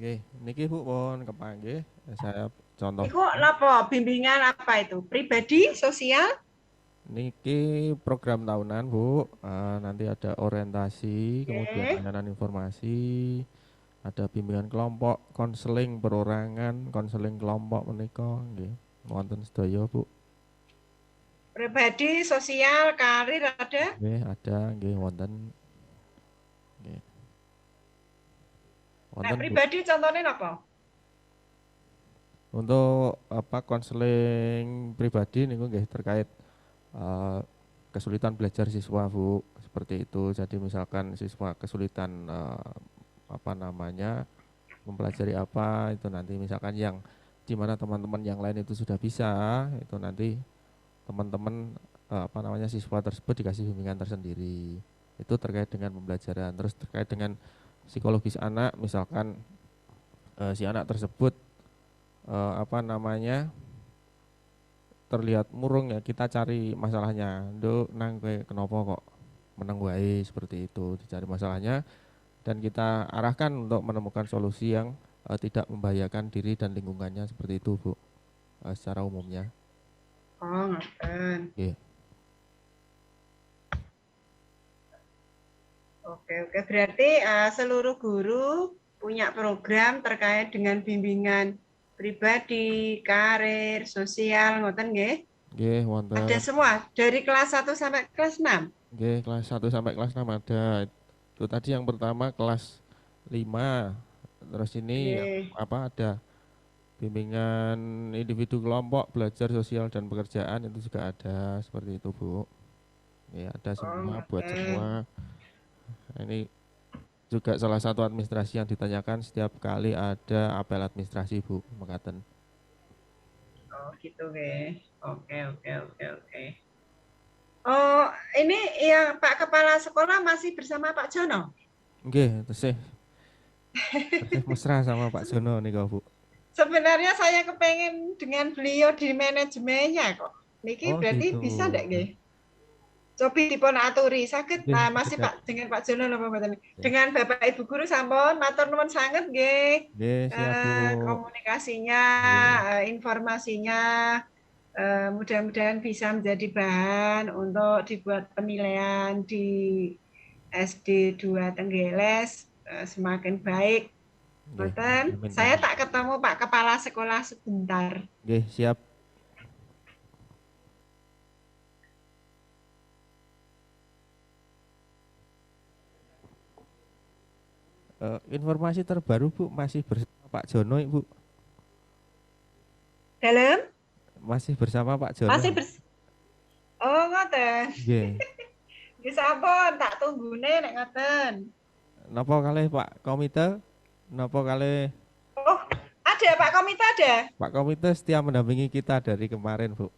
Nggih, niki Bu pun kepanggih saya contoh. Iku napa bimbingan apa itu? Pribadi, sosial? Niki program tahunan, Bu. Nanti ada orientasi, kemudian layanan informasi, ada bimbingan kelompok, konseling perorangan, konseling kelompok menika nggih. Wonten sedaya, Bu. Pribadi, sosial, karir ada? Nggih, ada nggih wonten. Nggih. Nah, pribadi contohnya apa? Untuk konseling pribadi niku nggih terkait kesulitan belajar siswa, Bu, seperti itu. Jadi misalkan siswa kesulitan mempelajari apa itu nanti misalkan yang di mana teman-teman yang lain itu sudah bisa, itu nanti teman-teman siswa tersebut dikasih bimbingan tersendiri. Itu terkait dengan pembelajaran. Terus terkait dengan psikologis anak, misalkan si anak tersebut terlihat murung ya, kita cari masalahnya. Nduk nang kowe kenapa kok meneng wae, seperti itu, dicari masalahnya dan kita arahkan untuk menemukan solusi yang tidak membahayakan diri dan lingkungannya, seperti itu, Bu. Secara umumnya. Oh, ngoten. Nggih. Oke, berarti seluruh guru punya program terkait dengan bimbingan pribadi, karir, sosial, ngoten nggih? Nggih, wonten. Ada semua dari kelas 1 sampai kelas 6? Nggih, kelas 1 sampai kelas 6 ada. Itu tadi yang pertama kelas 5. Terus ini ada bimbingan individu kelompok, belajar sosial dan pekerjaan, itu juga ada, seperti itu, Bu. Ya, ada semua buat semua. Ini juga salah satu administrasi yang ditanyakan setiap kali ada apel administrasi, Bu, mekaten. Oh, gitu nggih. Oke. Oh, ini yang Pak Kepala Sekolah masih bersama Pak Jono? Nggih, tesih mesra sama Pak Jono nih, Bu. Sebenarnya saya kepengen dengan beliau di manajemennya kok. Niki berarti gitu. Bisa enggak nggih? cobi dipun aturi saged masih siap. Pak dengan Pak Jono napa mboten? Dengan Bapak Ibu guru sampun matur nuwun sanget nggih. Nggih, siap Bu. Komunikasinya, informasinya mudah-mudahan bisa menjadi bahan untuk dibuat penilaian di SD 2 Tenggeles semakin baik. Mboten, saya tak ketemu Pak Kepala Sekolah sebentar. Nggih, siap. Informasi terbaru Bu masih bersama Pak Jono Bu. Dalam? Masih bersama Pak Jono. Masih Oh, ngoten. Nggih. Nggih sampun, tak tunggune nek ngoten. Napa kalih Pak Komite? Napa kalih Oh, ada Pak Komite ada? Pak Komite setia mendampingi kita dari kemarin, Bu.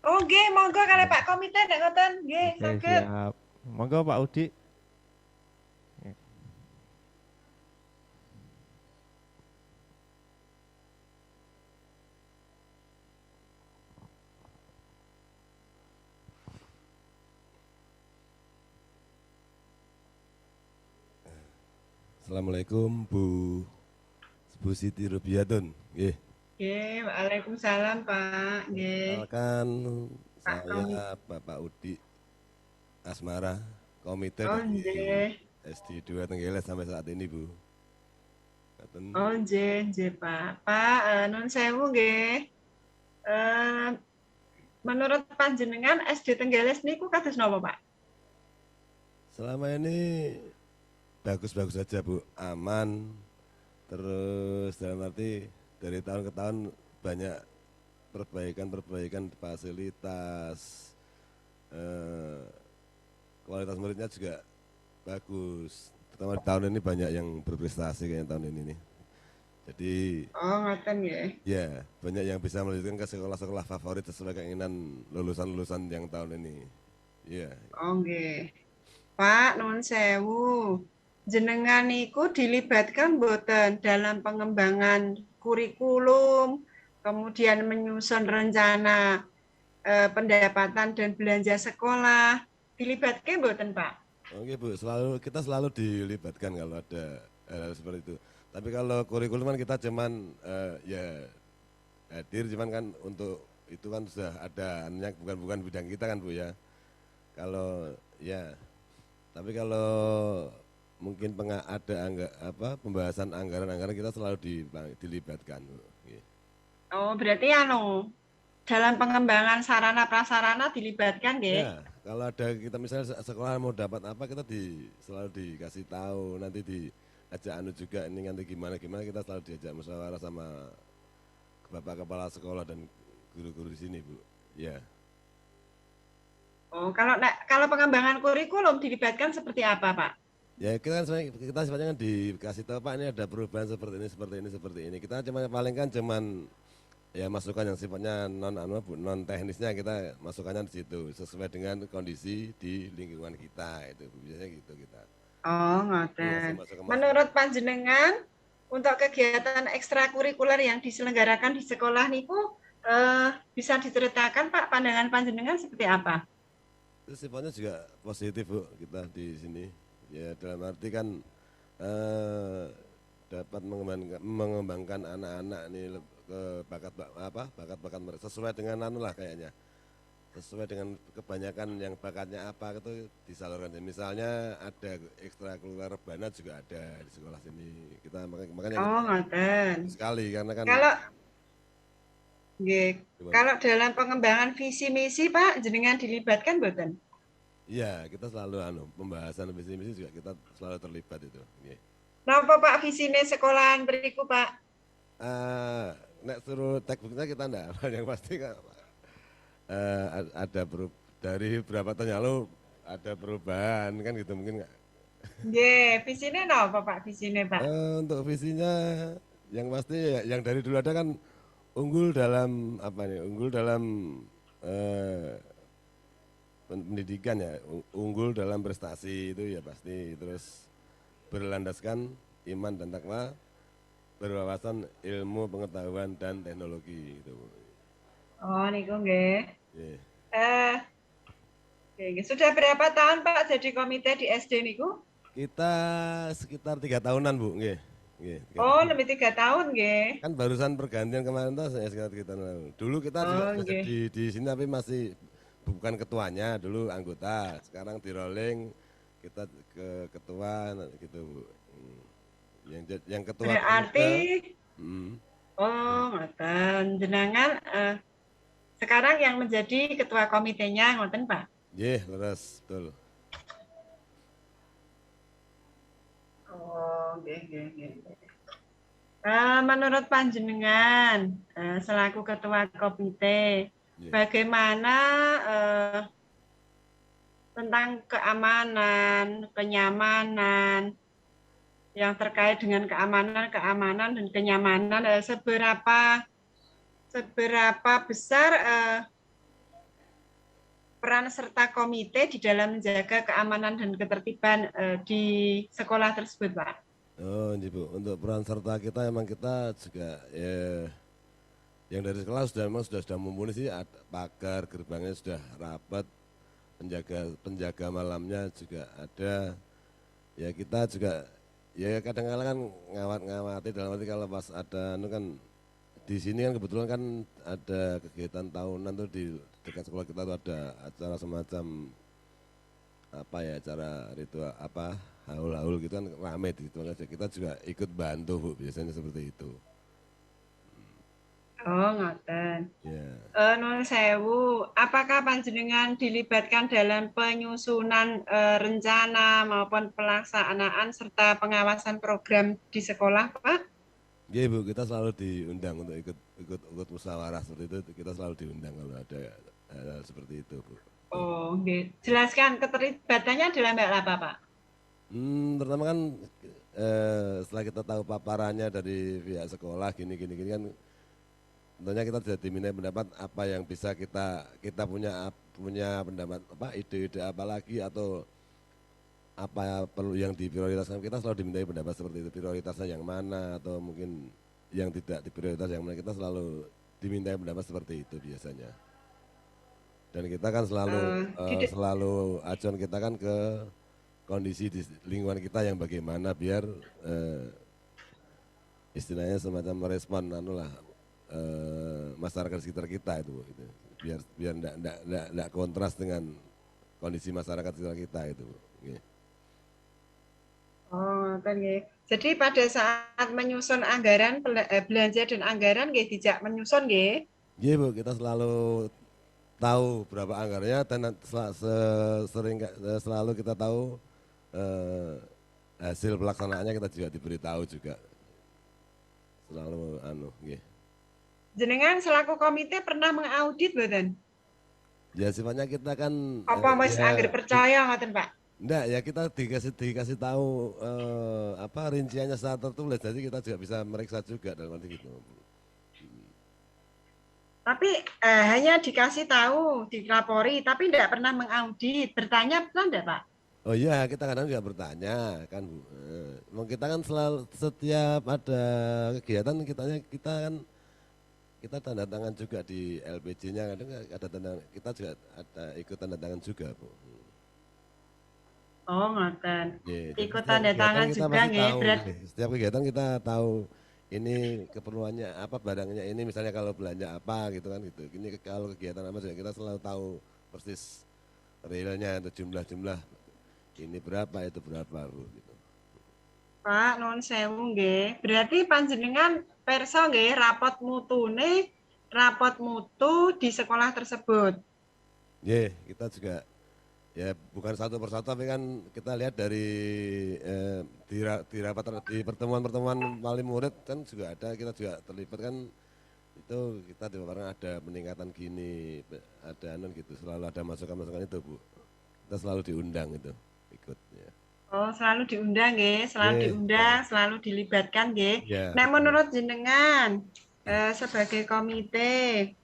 Oh, nggih, monggo kalih Pak Komite nek ngoten. Nggih, saged. Siap. Monggo Pak Udi. Assalamualaikum Bu Siti Rubiatun. Nggih. Nggih, Waalaikumsalam Pak. Nggih. Kenalkan saya Bapak Udi Asmara, komite dari SD 2 Tenggeles sampai saat ini, Bu. Oh, nggih, Pak. Pak, nun sewu nggih. Menurut panjenengan SD Tenggeles niku kados napa, Pak? Selama ini bagus-bagus saja Bu, aman. Terus dalam arti dari tahun ke tahun banyak perbaikan fasilitas, kualitas muridnya juga bagus. Terutama di tahun ini banyak yang berprestasi kayak tahun ini nih. Jadi ngoten ya. Ya, banyak yang bisa melanjutkan ke sekolah-sekolah favorit sesuai keinginan lulusan-lulusan yang tahun ini. Iya. Oh nggih. Pak, nuwun sewu. Jenengan niku dilibatkan mboten dalam pengembangan kurikulum, kemudian menyusun rencana pendapatan dan belanja sekolah. Dilibatkan mboten, Pak? Oke Bu, kita selalu dilibatkan kalau ada hal seperti itu. Tapi kalau kurikulum kan kita cuman ya hadir, cuman kan untuk itu kan sudah ada, bukan bidang kita kan Bu ya. Kalau ya, tapi kalau mungkin pembahasan anggaran kita selalu dilibatkan. Oh, berarti dalam pengembangan sarana prasarana dilibatkan nggih? Ya, kalau ada kita misalnya sekolah mau dapat apa kita selalu dikasih tahu, nanti diajak juga ini nanti gimana kita selalu diajak musyawarah sama Bapak Kepala Sekolah dan guru-guru di sini, Bu. Ya. Oh, kalau pengembangan kurikulum dilibatkan seperti apa, Pak? Ya kita sifatnya kan dikasih tahu Pak, ini ada perubahan seperti ini. Kita paling kan cuman ya masukan yang sifatnya non teknisnya, kita masukannya di situ sesuai dengan kondisi di lingkungan kita, itu biasanya gitu kita. Oh, ngoten. Menurut panjenengan untuk kegiatan ekstrakurikuler yang diselenggarakan di sekolah niku bisa diceritakan Pak, pandangan panjenengan seperti apa? Itu sifatnya juga positif Bu, kita di sini. Ya dalam arti kan dapat mengembangkan anak-anak ini ke bakat mereka sesuai dengan kayaknya. Sesuai dengan kebanyakan yang bakatnya apa itu disalurkan. Misalnya ada ekstrakurikuler rebana juga ada di sekolah sini. Kita makanya sekali karena kan kalau dalam pengembangan visi misi Pak jenengan dilibatkan mboten? Iya, kita selalu pembahasan visi misi juga kita selalu terlibat itu. Napa Pak visine sekolahan beriku Pak? Nek suruh textbooknya kita enggak, yang pasti kan ada dari berapa tahun lalu ada perubahan kan gitu mungkin nggak? Nggih, visine napa Pak visine Pak? Untuk visinya yang pasti yang dari dulu ada kan unggul dalam pendidikan ya, unggul dalam prestasi itu ya pasti, terus berlandaskan iman dan takwa, berwawasan ilmu pengetahuan dan teknologi gitu. Oh niku nggih. Oke, sudah berapa tahun Pak jadi komite di SD niku? Kita sekitar 3 tahunan Bu, nggih. Nggih, 3 Oh, tahun. lebih 3 tahun nggih. Kan barusan pergantian kemarin tuh saya sekitar 3 tahun lalu. Dulu kita juga Oh, nggih. di sini tapi masih bukan ketuanya, dulu anggota. Sekarang di rolling kita ke ketua gitu Bu. Yang ketua Berarti komite, oh, ngoten. Jenengan sekarang yang menjadi ketua komitenya ngoten Pak. nggih, leres, betul. Oh, nggih, nggih, nggih. Menurut panjenengan selaku ketua komite, bagaimana tentang keamanan, kenyamanan yang terkait dengan keamanan dan kenyamanan, seberapa besar peran serta komite di dalam menjaga keamanan dan ketertiban di sekolah tersebut, Pak? Oh, iya Bu. Untuk peran serta kita emang kita juga ya yang dari sekolah sudah mumpuni sih, pagar gerbangnya sudah rapat, penjaga malamnya juga ada. Ya kita juga ya kadang-kadang kan ngawati dalam arti kalau pas ada kan di sini kan kebetulan kan ada kegiatan tahunan tuh di dekat sekolah kita tuh ada acara semacam apa ya, acara ritual apa haul-haul gitu kan rame di situ aja. Kita juga ikut bantu Bu, biasanya seperti itu. Oh, ngoten. Ya. Nuwun sewu, apakah panjenengan dilibatkan dalam penyusunan rencana maupun pelaksanaan serta pengawasan program di sekolah, Pak? Iya Bu, kita selalu diundang untuk ikut musyawarah seperti itu. Kita selalu diundang kalau ada hal seperti itu Bu. Oh, okay. Jelaskan keterlibatannya dalam hal apa, Pak? Pertama kan setelah kita tahu paparannya dari pihak sekolah gini kan, tentunya kita sudah dimintai pendapat apa yang bisa kita punya pendapat apa ide-ide apa lagi atau apa perlu yang diprioritaskan. Kita selalu dimintai pendapat seperti itu, prioritasnya yang mana atau mungkin yang tidak diprioritas yang mana, kita selalu dimintai pendapat seperti itu biasanya. Dan kita kan selalu acuan kita kan ke kondisi di lingkungan kita yang bagaimana biar istilahnya semacam merespon masyarakat sekitar kita itu gitu. Biar enggak kontras dengan kondisi masyarakat sekitar kita itu Bu. Gitu. Oh, nggih. Jadi pada saat menyusun anggaran belanja dan anggaran nggih dijak menyusun nggih. Nggih Bu, kita selalu tahu berapa anggarannya dan selalu kita tahu hasil pelaksanaannya kita juga diberitahu juga. Selalu nggih. Jenengan selaku komite pernah mengaudit mboten? Ya sifatnya kita kan apa wis anggere percaya ngoten, Pak? Enggak, ya kita dikasih tahu apa rinciannya secara tertulis, jadi kita juga bisa meriksa juga dalam arti gitu. Tapi hanya dikasih tahu, dilapori, tapi tidak pernah mengaudit. Bertanya pernah enggak, Pak? Oh iya, kita kadang juga bertanya kan Bu. Kita kan selalu setiap ada kegiatan kita kan kita tanda tangan juga di LPJ-nya, kadang ada kita juga ada ikut tanda tangan juga Bu. Oh, ngoten. Ikut tanda tangan juga nggih. Setiap kegiatan kita tahu ini keperluannya apa, barangnya ini misalnya kalau belanja apa gitu kan gitu. Ini kalau kegiatan apa juga kita selalu tahu persis realnya atau jumlah ini berapa itu berapa Bu gitu. Pak, nuwun sewu nggih. Berarti panjenengan perso nggih rapot mutu di sekolah tersebut. Nggih, kita juga ya bukan satu persatu tapi kan kita lihat dari di pertemuan wali murid kan juga ada, kita juga terlibat kan, itu kita di paparan ada peningkatan gini, ada gitu, selalu ada masukan itu Bu. Kita selalu diundang itu ikut ya. Oh, selalu diundang nggih, diundang, selalu dilibatkan nggih. Yeah. Nah, menurut jenengan sebagai komite,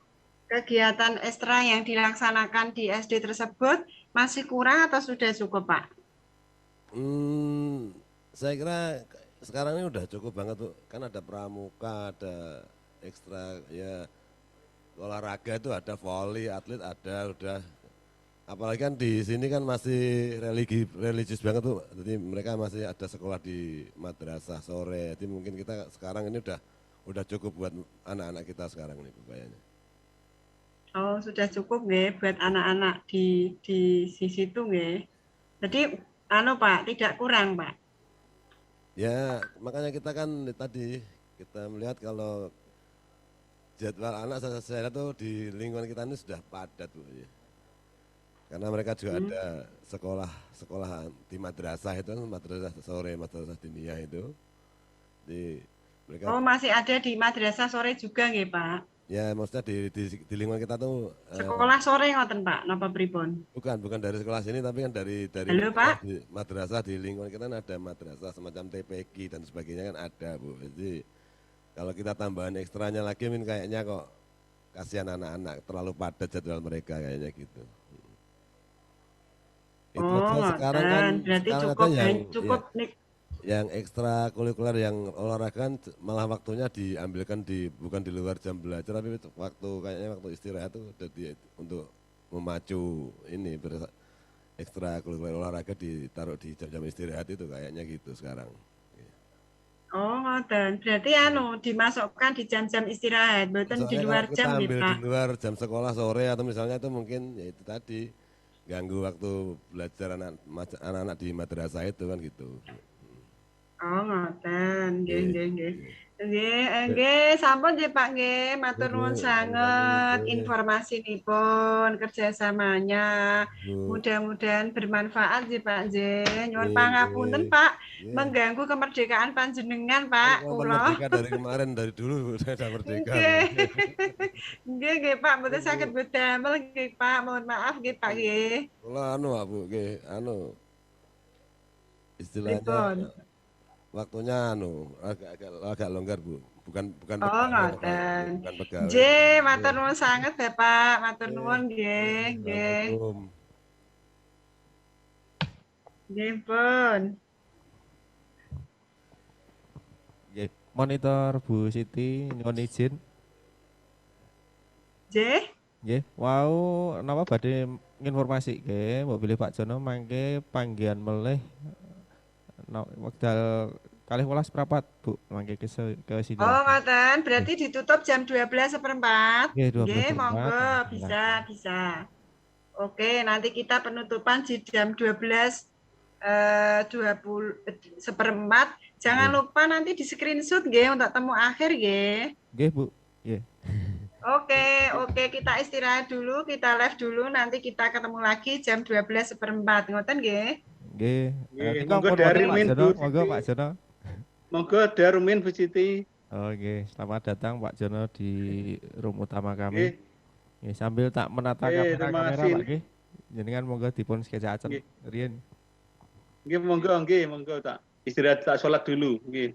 kegiatan ekstra yang dilaksanakan di SD tersebut masih kurang atau sudah cukup, Pak? Saya kira sekarang ini udah cukup banget Bu. Kan ada pramuka, ada ekstra ya olahraga itu ada, voli, atlet ada, udah apalagi kan di sini kan masih religius banget tuh, jadi mereka masih ada sekolah di madrasah sore, jadi mungkin kita sekarang ini udah cukup buat anak-anak kita sekarang nih kayaknya. Oh, sudah cukup nggih buat anak-anak di situ nggih. Jadi Pak, tidak kurang, Pak. Ya, makanya kita kan tadi kita melihat kalau jadwal anak saya lihat tuh di lingkungan kita ini sudah padat, Bu. Ya. Karena mereka juga ada sekolah di madrasah itu, madrasah sore, madrasah diniyah itu. Mereka masih ada di madrasah sore juga nggih, Pak? Ya, maksudnya di lingkungan kita tuh sekolah sore ngoten, Pak, napa pripun? Bukan dari sekolah sini, tapi kan dari Halo, Pak? madrasah di lingkungan kita kan ada madrasah semacam TPQ dan sebagainya kan ada, Bu. Jadi kalau kita tambahan ekstranya lagi, kayaknya kok kasihan anak-anak, terlalu padat jadwal mereka kayaknya gitu. Sekarang kan berarti cukup yang ekstra kurikuler yang olahraga malah waktunya diambilkan bukan di luar jam belajar, tapi kayaknya waktu istirahat itu untuk memacu ini ekstra kurikuler olahraga ditaruh di jam-jam istirahat itu kayaknya gitu sekarang. Dan berarti dimasukkan di jam-jam istirahat, bukan di luar jam gitu, Pak. Di Di luar jam sekolah sore atau misalnya itu mungkin ya itu tadi ganggu waktu belajar anak-anak di madrasah itu kan gitu. Ngoten, nggih, sampun nggih Pak nggih, matur nuwun sanget informasinipun, kerjasamanya, mudah-mudahan bermanfaat nggih Pak nggih. Nyuwun pangapunten Pak, mengganggu kemerdekaan panjenengan Pak, kula. Merdeka dari kemarin, dari dulu saya sudah merdeka. Nggih Pak, mboten saged bedamel nggih Pak, mohon maaf nggih Pak nggih. Kula Bu nggih, istilahnya waktunya agak longgar, Bu. Bukan ngoten. Nggih, matur nuwun sanget Bapak, matur nuwun nggih, nggih. Nggih, pun. Nggih, monitor Bu Siti nyuwun izin. Nggih, napa badhe nginformasi nggih, mbok bilih Pak Jono mangke panggihan melih wekdal 12 prapat Bu, mangke ke sini. Ngoten, berarti ditutup jam 12:04. Nggih, monggo, bisa. Oke, nanti kita penutupan di jam 12:20 Jangan lupa nanti di screenshot nggih untuk temu akhir nggih. Nggih, Bu. Nggih. Oke, kita istirahat dulu, kita live dulu, nanti kita ketemu lagi jam 12:04. Ngoten nggih? Nggih. Monggo darumin Bu. Monggo Pak Jono. Monggo darumin Bu Siti. Oke, selamat datang Pak Jono di room utama kami. Nggih, sambil tak menata kamera Pak nggih. Jenengan monggo dipun sketsa acan riyen. Nggih, monggo tak istirahat, tak sholat dulu nggih.